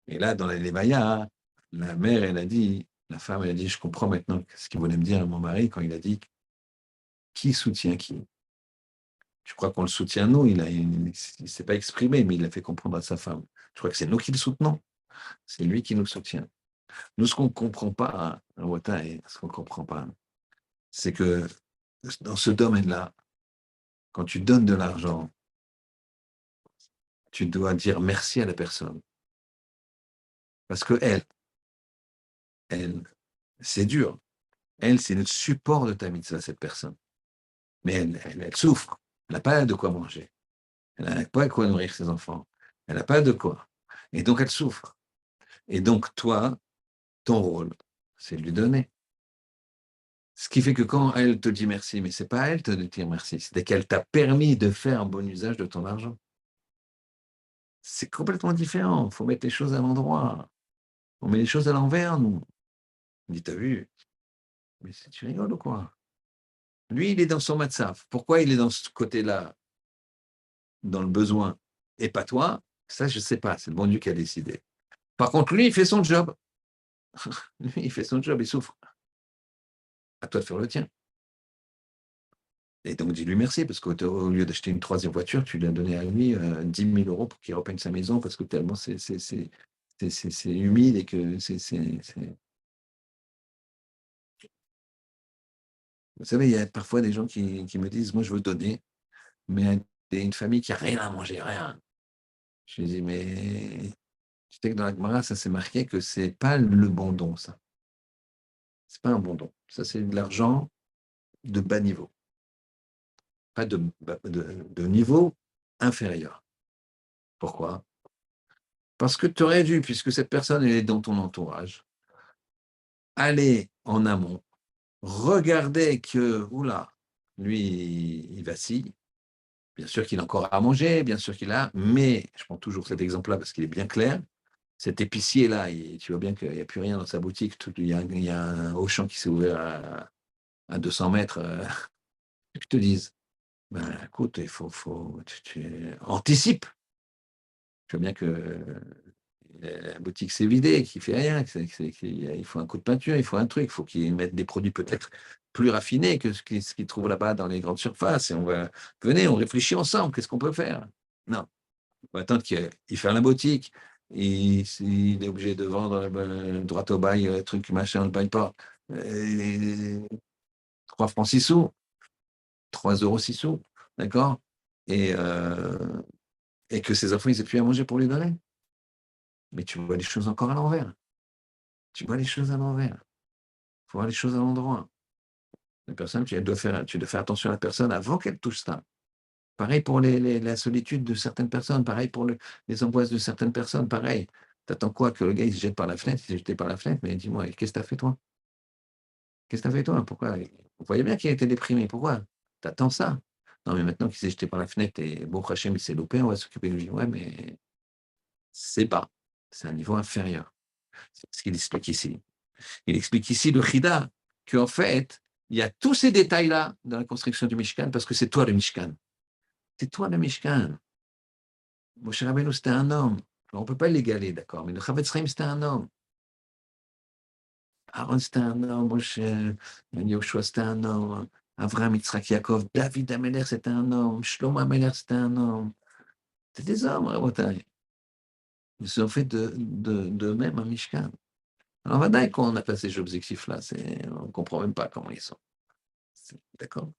Et là, dans la Levaya, la mère, elle a dit, la femme, elle a dit, je comprends maintenant ce qu'il voulait me dire à mon mari quand il a dit, qui soutient qui? Je crois qu'on le soutient, nous, il ne s'est pas exprimé, mais il a fait comprendre à sa femme. Je crois que c'est nous qui le soutenons, c'est lui qui nous soutient. Nous, ce qu'on ne comprend pas, à Wata, et ce qu'on ne comprend pas, c'est que dans ce domaine-là, quand tu donnes de l'argent, tu dois dire merci à la personne. Parce que elle, c'est dur. Elle, c'est le support de ta mitzvah, cette personne. Mais elle souffre. Elle n'a pas de quoi manger. Elle n'a pas de quoi nourrir ses enfants. Elle n'a pas de quoi. Et donc, elle souffre. Et donc, toi, ton rôle, c'est de lui donner. Ce qui fait que quand elle te dit merci, mais ce n'est pas à elle de te dire merci, c'est qu'elle t'a permis de faire un bon usage de ton argent. C'est complètement différent. Il faut mettre les choses à l'endroit. On met les choses à l'envers, nous. On dit, t'as vu? Mais tu rigoles ou quoi? Lui, il est dans son matzaf. Pourquoi il est dans ce côté-là, dans le besoin, et pas toi? Ça, je ne sais pas. C'est le bon Dieu qui a décidé. Par contre, lui, il fait son job. Lui, il fait son job, il souffre. À toi de faire le tien. Et donc, dis-lui merci, parce qu'au lieu d'acheter une troisième voiture, tu lui as donné à lui 10 000 euros pour qu'il repeigne sa maison, parce que tellement c'est humide et que Vous savez, il y a parfois des gens qui me disent, moi, je veux donner, mais à une famille qui n'a rien à manger, rien. Je lui dis, mais tu sais que dans la Gemara, ça s'est marqué que c'est pas le bon don, ça. C'est pas un bon don. Ça, c'est de l'argent de bas niveau. Pas de niveau inférieur. Pourquoi? Parce que tu aurais dû, puisque cette personne elle est dans ton entourage, aller en amont, regarder que, oula, lui, il vacille. Bien sûr qu'il a encore à manger, bien sûr qu'il a, mais je prends toujours cet exemple-là parce qu'il est bien clair. Cet épicier-là, tu vois bien qu'il n'y a plus rien dans sa boutique. Il y a un Auchan qui s'est ouvert à 200 mètres. Et puis te disent, ben, écoute, tu anticipes. Tu vois bien que la boutique s'est vidée, qu'il ne fait rien, qu'il faut un coup de peinture, il faut un truc, il faut qu'ils mettent des produits peut-être plus raffinés que ce qu'ils trouvent là-bas dans les grandes surfaces. Et venez, on réfléchit ensemble, qu'est-ce qu'on peut faire? Non, on va attendre qu'il ferme la boutique. Il est obligé de vendre droit au bail, truc machin, le bail pas. 3 francs 6 sous, 3 € 6 sous, d'accord? Et, euh, et que ses enfants, ils aient plus à manger pour lui donner. Mais tu vois les choses encore à l'envers. Tu vois les choses à l'envers. Il faut voir les choses à l'endroit. La personne, tu dois faire attention à la personne avant qu'elle touche ça. Pareil pour la solitude de certaines personnes, pareil pour les angoisses de certaines personnes, pareil. T'attends quoi? Que le gars il se jette par la fenêtre, il s'est jeté par la fenêtre, mais dis-moi, qu'est-ce que t'as fait toi? Qu'est-ce que t'as fait toi? Pourquoi? Vous voyez bien qu'il a été déprimé, pourquoi? T'attends ça? Non, mais maintenant qu'il s'est jeté par la fenêtre et bon, Hachem, il s'est loupé, on va s'occuper de lui. Ouais, mais c'est bas, c'est un niveau inférieur. C'est ce qu'il explique ici. Il explique ici le Chida, qu'en fait, il y a tous ces détails-là dans la construction du Mishkan, parce que c'est toi le Mishkan. C'est toi le Mishkan. Moshe Rabbeinu, c'était un homme. On ne peut pas l'égaler, d'accord, mais le Chavetz Chaim, c'était un homme. Aaron, c'était un homme. Moshe, Yoshua, c'était un homme. Avraham, Yitzhak, Yaakov, David Ameler, c'était un homme. Shlomo Ameler, c'était un homme. C'était des hommes, Rabotai. Ils se sont fait d'eux-mêmes un Mishkan. Alors, Vadaï, quand on a passé ces objectifs-là, on ne comprend même pas comment ils sont. D'accord?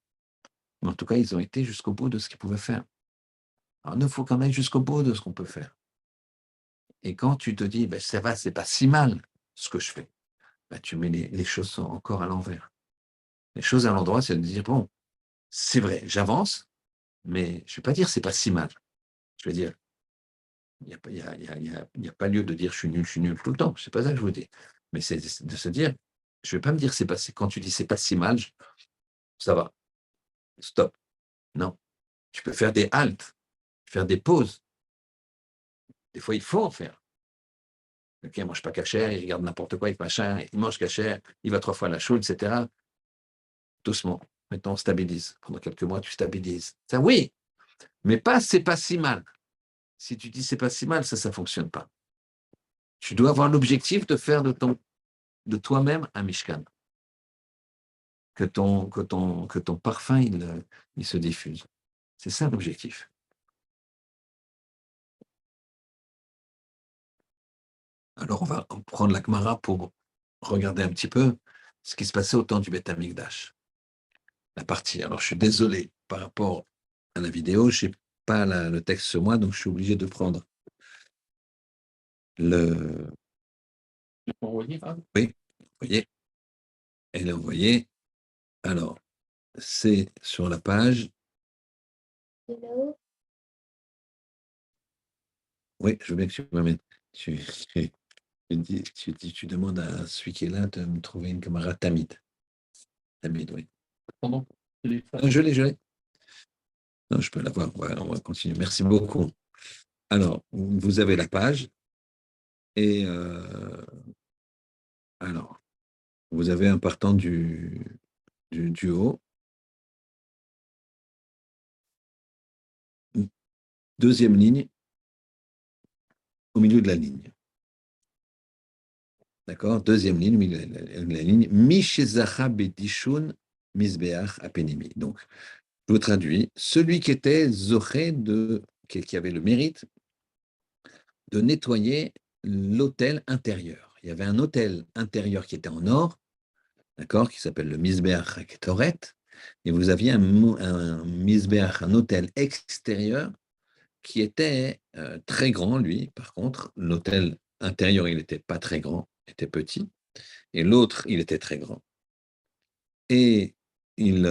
Mais en tout cas, ils ont été jusqu'au bout de ce qu'ils pouvaient faire. Alors, il faut qu'on aille jusqu'au bout de ce qu'on peut faire. Et quand tu te dis, ça va, c'est pas si mal ce que je fais, tu mets les choses encore à l'envers. Les choses à l'endroit, c'est de dire, bon, c'est vrai, j'avance, mais je ne vais pas dire c'est pas si mal. Je vais dire, il n'y a pas lieu de dire je suis nul tout le temps. C'est pas ça que je vous dis. Mais c'est de se dire, je ne vais pas me dire c'est pas quand tu dis c'est pas si mal, ça va. Stop. Non. Tu peux faire des haltes, faire des pauses. Des fois, il faut en faire. Quelqu'un ne mange pas cachère, il regarde n'importe quoi avec machin, il mange cachère, il va 3 fois à la choule, etc. Doucement. Maintenant, on stabilise. Pendant quelques mois, tu stabilises. Ça, oui, mais c'est pas si mal. Si tu dis c'est pas si mal, ça ne fonctionne pas. Tu dois avoir l'objectif de faire de toi-même un Mishkan. Que ton parfum, il se diffuse. C'est ça l'objectif. Alors, on va prendre la Gemara pour regarder un petit peu ce qui se passait au temps du Beth Amikdash. La partie. Alors, je suis désolé par rapport à la vidéo, je n'ai pas le texte sur moi, donc je suis obligé de prendre le. Oui, vous voyez. Elle est envoyée. Alors, c'est sur la page. Oui, je veux bien que tu m'amènes. Tu demandes à celui qui est là de me trouver une camarade Tamid. Tamid, oui. Pardon? Non, je l'ai. Non, je peux l'avoir. Voilà, on va continuer. Merci beaucoup. Alors, vous avez la page et alors, vous avez un partant du haut. Deuxième ligne, au milieu de la ligne. D'accord? Deuxième ligne, au milieu de la ligne. Mishezacha bedishun misbeach apenimi. Donc, je vous traduis. Celui qui était zoché qui avait le mérite de nettoyer l'autel intérieur. Il y avait un autel intérieur qui était en or, d'accord, qui s'appelle le Misbeach Ketoret, et vous aviez un Misbeach, un autel extérieur qui était très grand, lui. Par contre, l'autel intérieur, il n'était pas très grand, était petit, et l'autre, il était très grand. Et il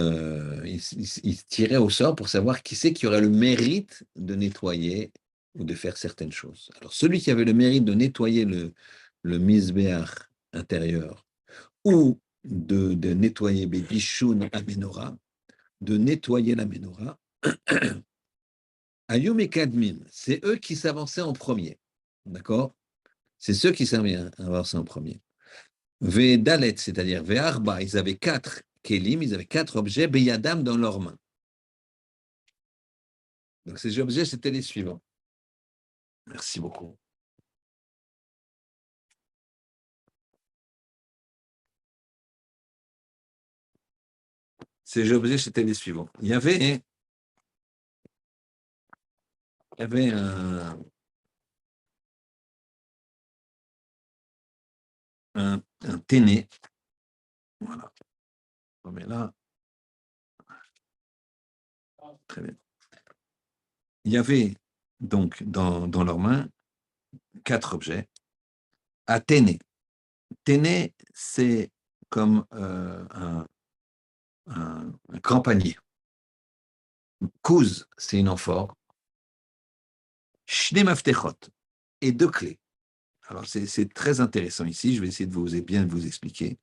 tirait au sort pour savoir qui c'est qui aurait le mérite de nettoyer ou de faire certaines choses. Alors, celui qui avait le mérite de nettoyer le misbéach intérieur ou de nettoyer Bébichoun à Ménorah, de nettoyer la Ménorah, Ayum et Kadmin, c'est eux qui s'avançaient en premier. D'accord? C'est ceux qui s'avançaient en premier. Vedalet, c'est-à-dire Ve'arba, ils avaient 4 kelim, ils avaient 4 objets, Beyadam dans leurs mains. Donc ces objets, c'était les suivants. Merci beaucoup. Ces objets, c'était les suivants. Il y avait un téné. Voilà. On met là. Très bien. Il y avait donc dans leurs mains 4 objets. À téné. Téné, c'est comme un grand panier. Kouz, c'est une amphore. Shne maftechot, et 2 clés. Alors, c'est très intéressant ici. Je vais essayer de bien vous expliquer.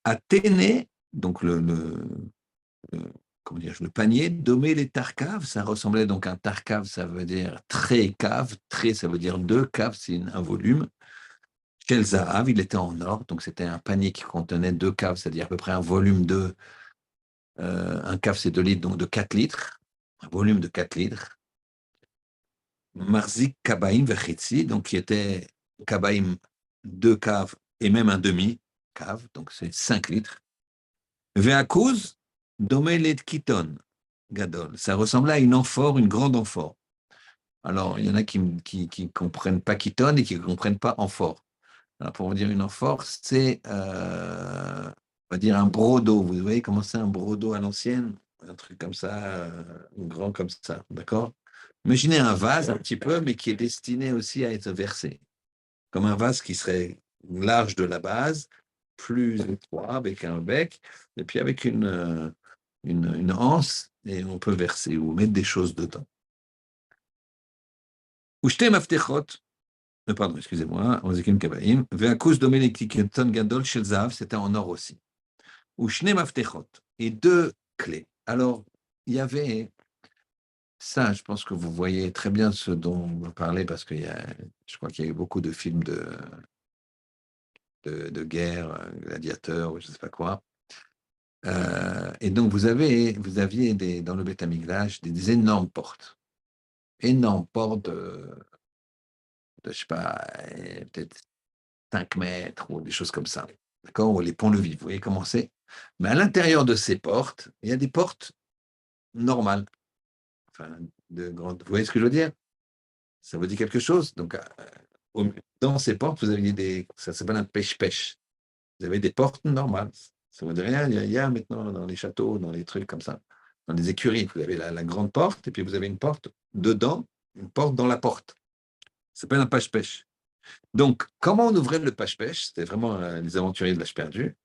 Athénée, donc comment dire, le panier, domé les tarcaves, ça ressemblait donc à un tarcave, ça veut dire très cave, très, ça veut dire 2 caves, c'est un volume. Quel zahav, il était en or, donc c'était un panier qui contenait 2 caves, c'est-à-dire à peu près un volume un cave c'est 2 litres, donc de 4 litres, un volume de 4 litres. Marzik Kabaim Vechitsi, donc qui était Kabaim 2 caves et même un demi-cave, donc c'est 5 litres. Veakuz, Domelet Kiton, Gadol. Ça ressemblait à une amphore, une grande amphore. Alors, il y en a qui ne comprennent pas Kiton et qui ne comprennent pas amphore. Alors, pour vous dire une amphore, c'est, on va dire, un brodo. Vous voyez comment c'est un brodo à l'ancienne? Un truc comme ça, grand comme ça, d'accord? Imaginez un vase un petit peu, mais qui est destiné aussi à être versé. Comme un vase qui serait large de la base, plus étroit, avec un bec, et puis avec une anse, et on peut verser ou mettre des choses dedans. Ou jeter maftechot, pardon, excusez-moi, Ozikim Kabaim, Veakus Domelektikton Gadol Shel Zav, c'était en or aussi. Ou Shne Maftechot, et deux clés. Alors, il y avait ça, je pense que vous voyez très bien ce dont vous parlez, parce je crois qu'il y a eu beaucoup de films de guerre, gladiateurs, ou je ne sais pas quoi. Et donc, vous aviez dans le Beth Amikdash des énormes portes je ne sais pas, peut-être 5 mètres ou des choses comme ça. D'accord? Ou les ponts-levis, vous voyez comment c'est. Mais à l'intérieur de ces portes, il y a des portes normales. Enfin, vous voyez ce que je veux dire? Ça vous dit quelque chose? Donc, dans ces portes, vous aviez ça s'appelle un pêche-pêche. Vous avez des portes normales. Ça ne veut dire rien. Il y a maintenant dans les châteaux, dans les trucs comme ça, dans les écuries, vous avez la grande porte et puis vous avez une porte dedans, une porte dans la porte. Ça s'appelle un pêche-pêche. Donc, comment on ouvrait le pêche-pêche? C'était vraiment les aventuriers de l'âge perdu.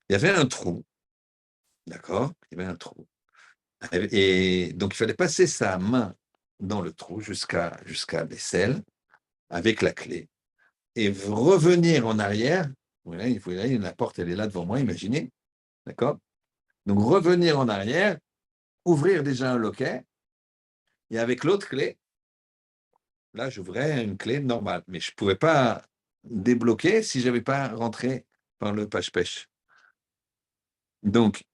Il y avait un trou, d'accord? Il y avait un trou. Et donc, il fallait passer sa main dans le trou jusqu'à l'aisselle avec la clé et revenir en arrière. Voilà, la porte, elle est là devant moi, imaginez. D'accord? Donc, revenir en arrière, ouvrir déjà un loquet, et avec l'autre clé, là, j'ouvrais une clé normale. Mais je ne pouvais pas débloquer si je n'avais pas rentré par le pêche-pêche. Donc,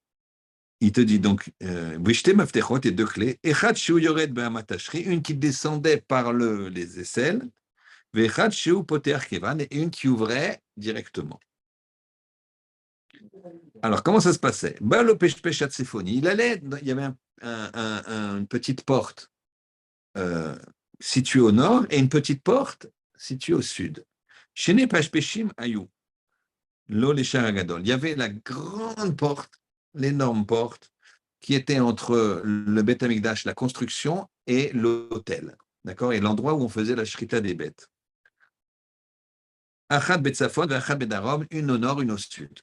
il te dit donc, Vishte Maftechot et deux clés, Echad Shu Yored Be'amatashri, une qui descendait par les aisselles, Vechad Shu Poter Kevan, et une qui ouvrait directement. Alors, comment ça se passait? Balo Peshpesh Hatsefoni, il y avait une petite porte située au nord et une petite porte située au sud. Shene Pashpeshim Ayou, Lo Leshar Agadol. Il y avait la grande porte, l'énorme porte, qui était entre le Beth Amikdash, la construction, et l'hôtel. D'accord? Et l'endroit où on faisait la shrita des bêtes. Achad Betzafon, Achad Bedarom, une au nord, une au sud.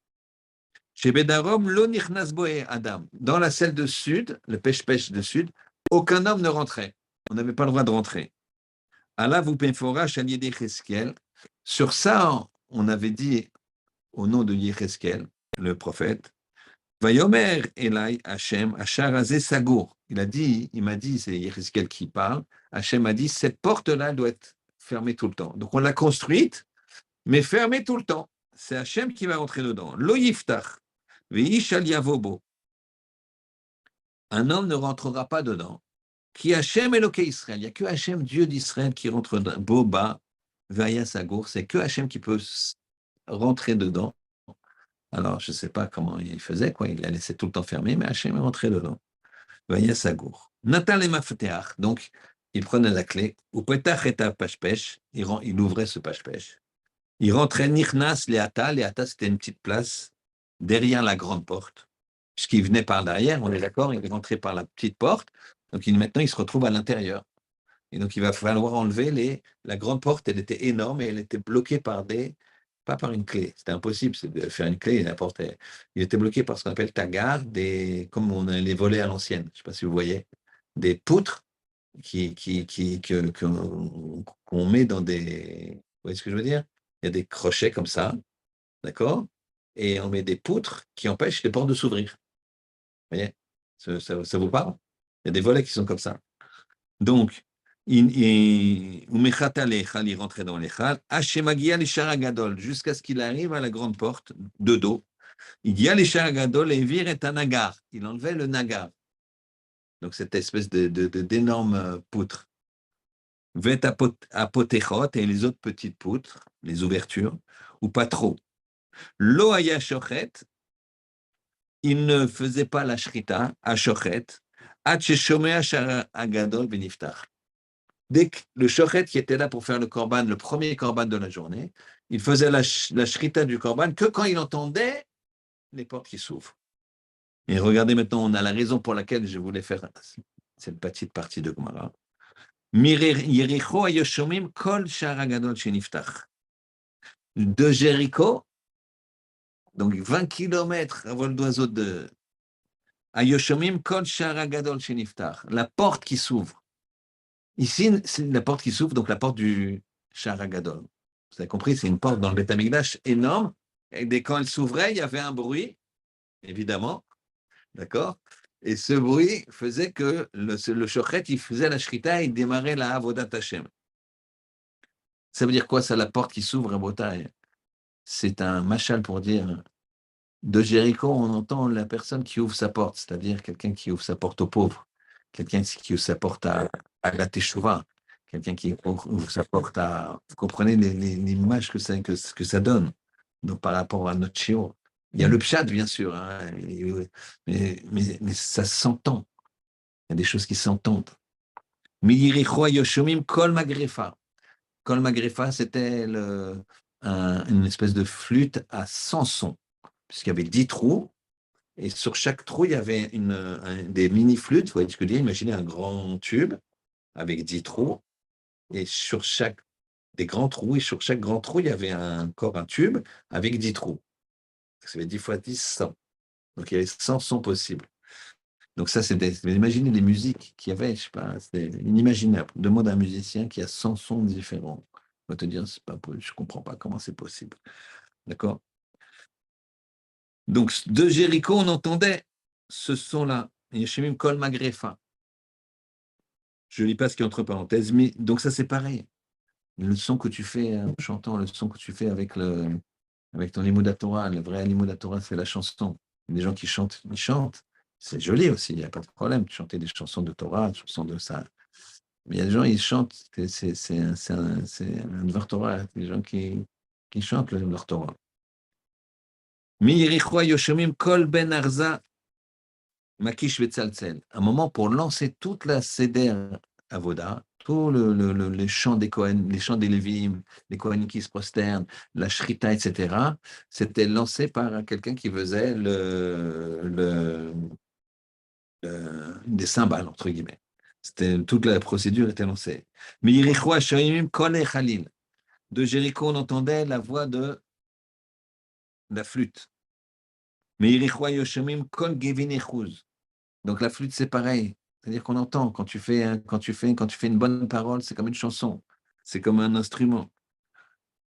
Chez Bedarom, lo nichnas boé Adam. Dans la celle de sud, le pêche-pêche de sud, aucun homme ne rentrait. On n'avait pas le droit de rentrer. Allah vous péfora chalier Yecheskel. Sur ça, on avait dit au nom de Yecheskel, le prophète, Vayomer Elai Hachem, Acharazé Sagour. Il m'a dit, c'est Yecheskel qui parle, Hachem a dit, cette porte-là doit être fermée tout le temps. Donc on l'a construite, mais fermée tout le temps. C'est Hachem qui va rentrer dedans. Lo yiftach, veish al yavobo. Un homme ne rentrera pas dedans. Qui Hachem Eloké Israël. Il n'y a que Hachem, Dieu d'Israël, qui rentre dedans. Boba, Vaya Sagour. C'est que Hachem qui peut rentrer dedans. Alors, je ne sais pas comment il faisait, quoi. Il l'a laissé tout le temps fermé, mais Hachem est rentré dedans. Vaya Sagour. Natan le Mafteach. Donc, il prenait la clé. Ou Petach et Pashpesh. Il ouvrait ce Pashpesh. Il rentrait Nichnas Leata. Leata, c'était une petite place derrière la grande porte. Puisqu'il venait par derrière, on est d'accord, il est rentré par la petite porte. Donc, maintenant, il se retrouve à l'intérieur. Et donc, il va falloir enlever la grande porte, elle était énorme et elle était bloquée pas par une clé. C'était impossible de faire une clé. La porte, il était bloqué par ce qu'on appelle tagar, comme on a les volets à l'ancienne. Je ne sais pas si vous voyez, des poutres qu'on met dans des. Vous voyez ce que je veux dire? Il y a des crochets comme ça, d'accord? Et on met des poutres qui empêchent les portes de s'ouvrir. Vous voyez? Ça vous parle? Il y a des volets qui sont comme ça. Donc, il rentrait dans l'échal, jusqu'à ce qu'il arrive à la grande porte de dos. Il y a les Gadol et vire est un nagar. Il enlevait le nagar. Donc, cette espèce d'énorme poutre. Vet apotechot et les autres petites poutres, les ouvertures, ou pas trop. Lo haya shochet, il ne faisait pas la shrita, à shochet, at sheshomea shara agadol beniftach. Dès que le shochet qui était là pour faire le korban, le premier korban de la journée, il faisait la shrita du korban que quand il entendait les portes qui s'ouvrent. Et regardez maintenant, on a la raison pour laquelle je voulais faire cette petite partie de Gemara. מיריחו היו שומעים כל שער הגדול שנפתח. De Jéricho, donc 20 kilomètres à vol d'oiseau de היו שומעים כל שער הגדול שנפתח. La porte qui s'ouvre. Ici, c'est la porte qui s'ouvre, donc la porte du Sha'ar HaGadol. Vous avez compris, c'est une porte dans le Beth Amikdash énorme. Et dès quand elle s'ouvrait, il y avait un bruit, évidemment, d'accord. Et ce bruit faisait que le shochet, il faisait la shrita, il démarrait la avodat Hashem. Ça veut dire quoi, ça, la porte qui s'ouvre à Botaï? C'est un machal pour dire, de Jéricho, on entend la personne qui ouvre sa porte, c'est-à-dire quelqu'un qui ouvre sa porte aux pauvres, quelqu'un qui ouvre sa porte à la Teshuvah, quelqu'un qui ouvre sa porte à... Vous comprenez l'image que ça donne, donc, par rapport à notre chiot. Il y a le pshat, bien sûr, hein, mais ça s'entend. Il y a des choses qui s'entendent. Miyiricho Yoshomim Kol Magrefa. Kol Magrefa, c'était une espèce de flûte à 100 sons, puisqu'il y avait 10 trous, et sur chaque trou, il y avait des mini-flûtes. Vous voyez ce que je veux dire? Imaginez un grand tube avec 10 trous, et sur chaque des grands trous, et sur chaque grand trou, il y avait encore un tube avec 10 trous. Ça fait 10 fois 10, 100. Donc, il y avait 100 sons possibles. Donc, ça, imaginez les musiques qu'il y avait, je sais pas, c'est inimaginable. Demande à un musicien qui a 100 sons différents. On va te dire, c'est pas, je ne comprends pas comment c'est possible. D'accord? Donc, de Jéricho, on entendait ce son-là. Yeshemim Kol Magrefa. Je ne lis pas ce qui est entre parenthèses, mais donc ça, c'est pareil. Le son que tu fais en chantant, le son que tu fais avec ton Limud Torah, le vrai Limud Torah, c'est la chanson. Les gens qui chantent, ils chantent. C'est joli aussi, il n'y a pas de problème de chanter des chansons de Torah, des chansons de ça. Mais il y a des gens, ils chantent, c'est un Dvar Torah, des gens qui chantent le Dvar Torah. Mi Yerichoa Yoshemim Kol Ben Arza Makish Vetzaltzel. Un moment pour lancer toute la Seder Avoda, tous les chants des Kohen, les chants des Lévim, les Kohanim qui se prosternent, la Shrita, etc. C'était lancé par quelqu'un qui faisait des cymbales, entre guillemets. Toute la procédure était lancée. Mais Yerichoa Shoimim Kol Echalil. De Jéricho, on entendait la voix de la flûte. Mais Yerichoa Yoshemim Kol Gevin Echuz. Donc la flûte, c'est pareil. C'est-à-dire qu'on entend, quand tu fais une bonne parole, c'est comme une chanson, c'est comme un instrument.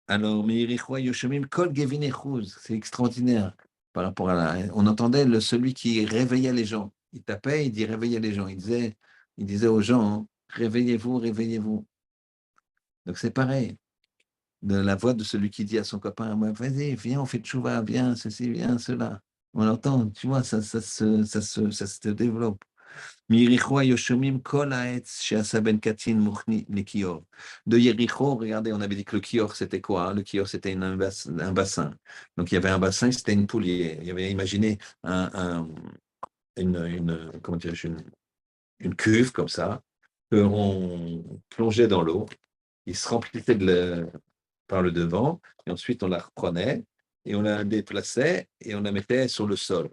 Alors, Meirichwa Yoshemim Kol Gevin Echuz, c'est extraordinaire par rapport à on entendait celui qui réveillait les gens. Il tapait, il dit réveillez les gens. Il disait aux gens, hein, réveillez-vous, réveillez-vous. Donc c'est pareil. De la voix de celui qui dit à son copain, vas-y, viens, on fait tchouva, viens, ceci, viens, cela. On entend, tu vois, ça se développe. Miricho Yoshomim Kol Haetz Sheasa Ben Katin Muchni le Kior. De Yericho, regardez, on avait dit que le Kior, c'était quoi? Le Kior, c'était un bassin. Donc, il y avait un bassin, c'était une poulière. Il y avait, imaginez, comment dirais-je, une cuve comme ça, qu'on plongeait dans l'eau. Il se remplissait par le devant, et ensuite on la reprenait, et on la déplaçait, et on la mettait sur le sol.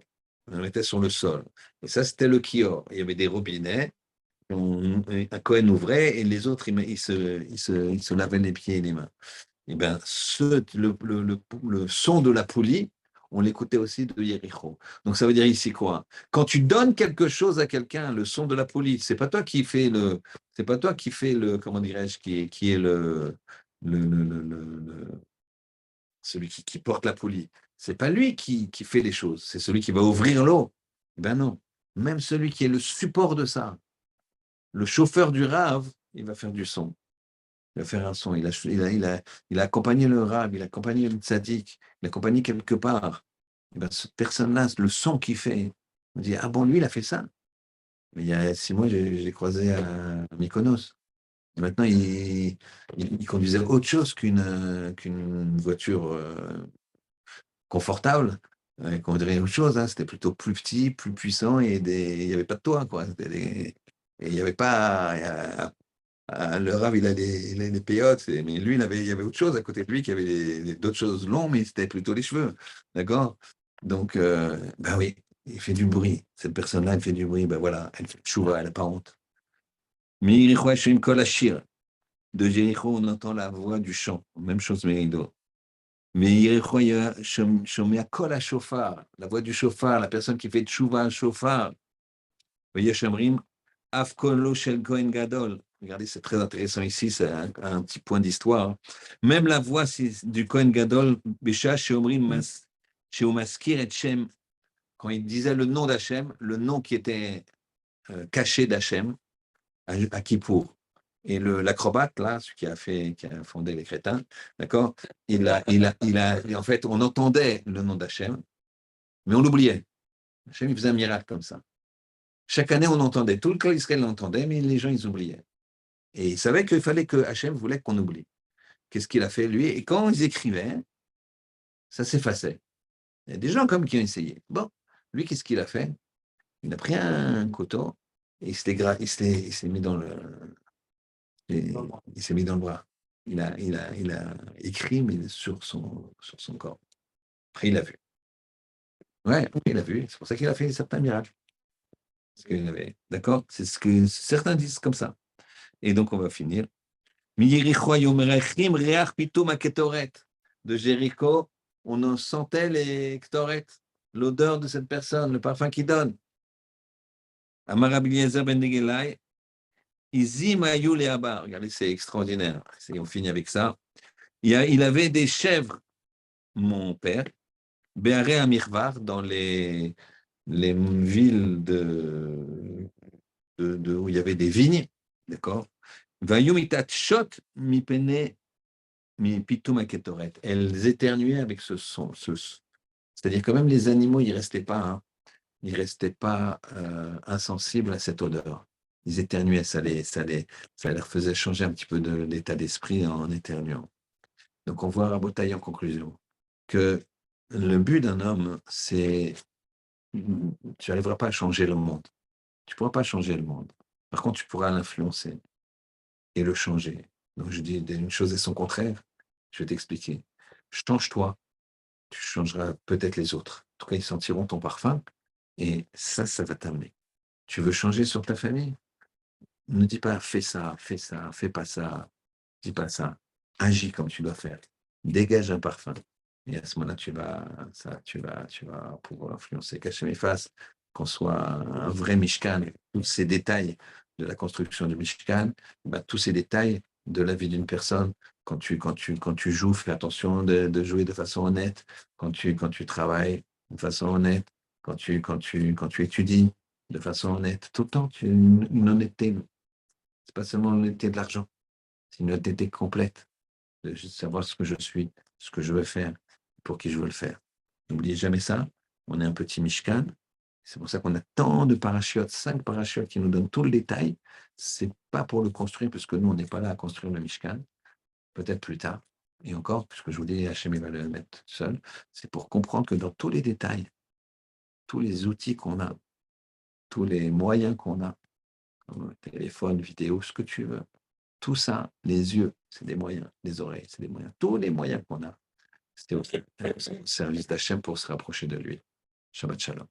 On la mettait sur le sol. Et ça, c'était le kior. Il y avait des robinets, un Cohen ouvrait, et les autres, ils se lavaient les pieds et les mains. Et bien, le son de la poulie, on l'écoutait aussi de Yericho. Donc, ça veut dire ici quoi? Quand tu donnes quelque chose à quelqu'un, le son de la poulie, c'est pas toi qui fais comment dirais-je, qui est celui qui porte la poulie. C'est pas lui qui fait les choses, c'est celui qui va ouvrir l'eau. Ben non. Même celui qui est le support de ça, le chauffeur du rave, il va faire du son. Il va faire un son. Il a accompagné le rave, il a accompagné le tzaddik, il a accompagné quelque part. Et ben, cette personne-là, le son qu'il fait, on dit, ah bon, lui, il a fait ça. Mais il y a 6 mois, j'ai croisé à Mykonos. Et maintenant, il conduisait autre chose qu'une voiture confortable. Qu'on dirait autre chose, hein. C'était plutôt plus petit, plus puissant, et il n'y avait pas de toit, quoi. Et il n'y avait pas... le rave, il a les péotes, mais lui, il y avait autre chose à côté de lui, qui avait d'autres choses longues, mais c'était plutôt les cheveux. D'accord? Donc, ben oui, il fait du bruit. Cette personne-là, elle fait du bruit. Ben voilà, elle fait tchouva, elle n'a pas honte. Meiricho Hashem Kol Ashir. De Jéricho, on entend la voix du chant. Même chose, Mérido. Meiricho Shomea Kol HaShofar. La voix du chauffard, la personne qui fait tchouva chauffard. Yeshamrim, Afkolo Shel Kohen Gadol. Regardez, c'est très intéressant ici, c'est un petit point d'histoire. Même la voix du Kohen Gadol, Besha Sheomrim Sheomaskir et Shem, quand il disait le nom d'Hachem, le nom qui était caché d'Hachem, à Kippour. Et l'acrobate, là, celui qui a fondé les crétins, d'accord, en fait, on entendait le nom d'Hachem, mais on l'oubliait. Hachem, il faisait un miracle comme ça. Chaque année, on entendait. Tout le clan Israël l'entendait, mais les gens, ils oubliaient. Et ils savaient qu'il fallait que Hachem voulait qu'on oublie. Qu'est-ce qu'il a fait, lui? Et quand ils écrivaient, ça s'effaçait. Il y a des gens comme qui ont essayé. Bon, lui, qu'est-ce qu'il a fait? Il a pris un couteau et il s'est mis dans il s'est mis dans le bras. Il a écrit, mais sur son corps. Après, il a vu. Ouais, il a vu. C'est pour ça qu'il a fait certains miracles. D'accord? C'est ce que certains disent comme ça. Et donc, on va finir. De Jéricho, on en sentait les ktoret, l'odeur de cette personne, le parfum qu'il donne. Amar Rabbi Eliezer ben Negelai, Izim Ayou Leaba. Regardez, c'est extraordinaire. On finit avec ça. Il avait des chèvres, mon père, Béaré à Mirvar, dans les villes où il y avait des vignes, d'accord? Vayumitat shot mi pene mi pitum aketoret. Elles éternuaient avec ce son. C'est-à-dire que même les animaux, ils restaient pas insensibles à cette odeur. Ils éternuaient, ça leur faisait changer un petit peu d'état d'esprit en éternuant. Donc on voit Rabotaille en conclusion que le but d'un homme, c'est tu n'arriveras pas à changer le monde. Tu ne pourras pas changer le monde. Par contre, tu pourras l'influencer et le changer. Donc je dis une chose et son contraire. Je vais t'expliquer. Change-toi, tu changeras peut-être les autres. En tout cas, ils sentiront ton parfum et ça va t'amener. Tu veux changer sur ta famille? Ne dis pas fais ça, fais pas ça, dis pas ça. Agis comme tu dois faire. Dégage un parfum. Et à ce moment-là, tu vas pouvoir influencer. Qu'Hachem efface, qu'on soit un vrai Mishkan, tous ces détails de la construction du Mishkan, tous ces détails de la vie d'une personne. Quand tu joues, fais attention de jouer de façon honnête. Quand tu travailles de façon honnête. Quand tu étudies de façon honnête. Tout le temps, une honnêteté. C'est pas seulement l'honnêteté de l'argent, c'est une honnêteté complète de juste savoir ce que je suis, ce que je veux faire, pour qui je veux le faire. N'oubliez jamais ça. On est un petit Mishkan. C'est pour ça qu'on a tant de parachutes, 5 parachutes qui nous donnent tout le détail. C'est pas pour le construire, parce que nous, on n'est pas là à construire le Mishkan. Peut-être plus tard. Et encore, puisque je vous dis, Hachem va le mettre seul, c'est pour comprendre que dans tous les détails, tous les outils qu'on a, tous les moyens qu'on a, comme téléphone, vidéo, ce que tu veux, tout ça, les yeux, c'est des moyens, les oreilles, c'est des moyens, tous les moyens qu'on a, c'était au service d'Hachem pour se rapprocher de lui. Shabbat Shalom.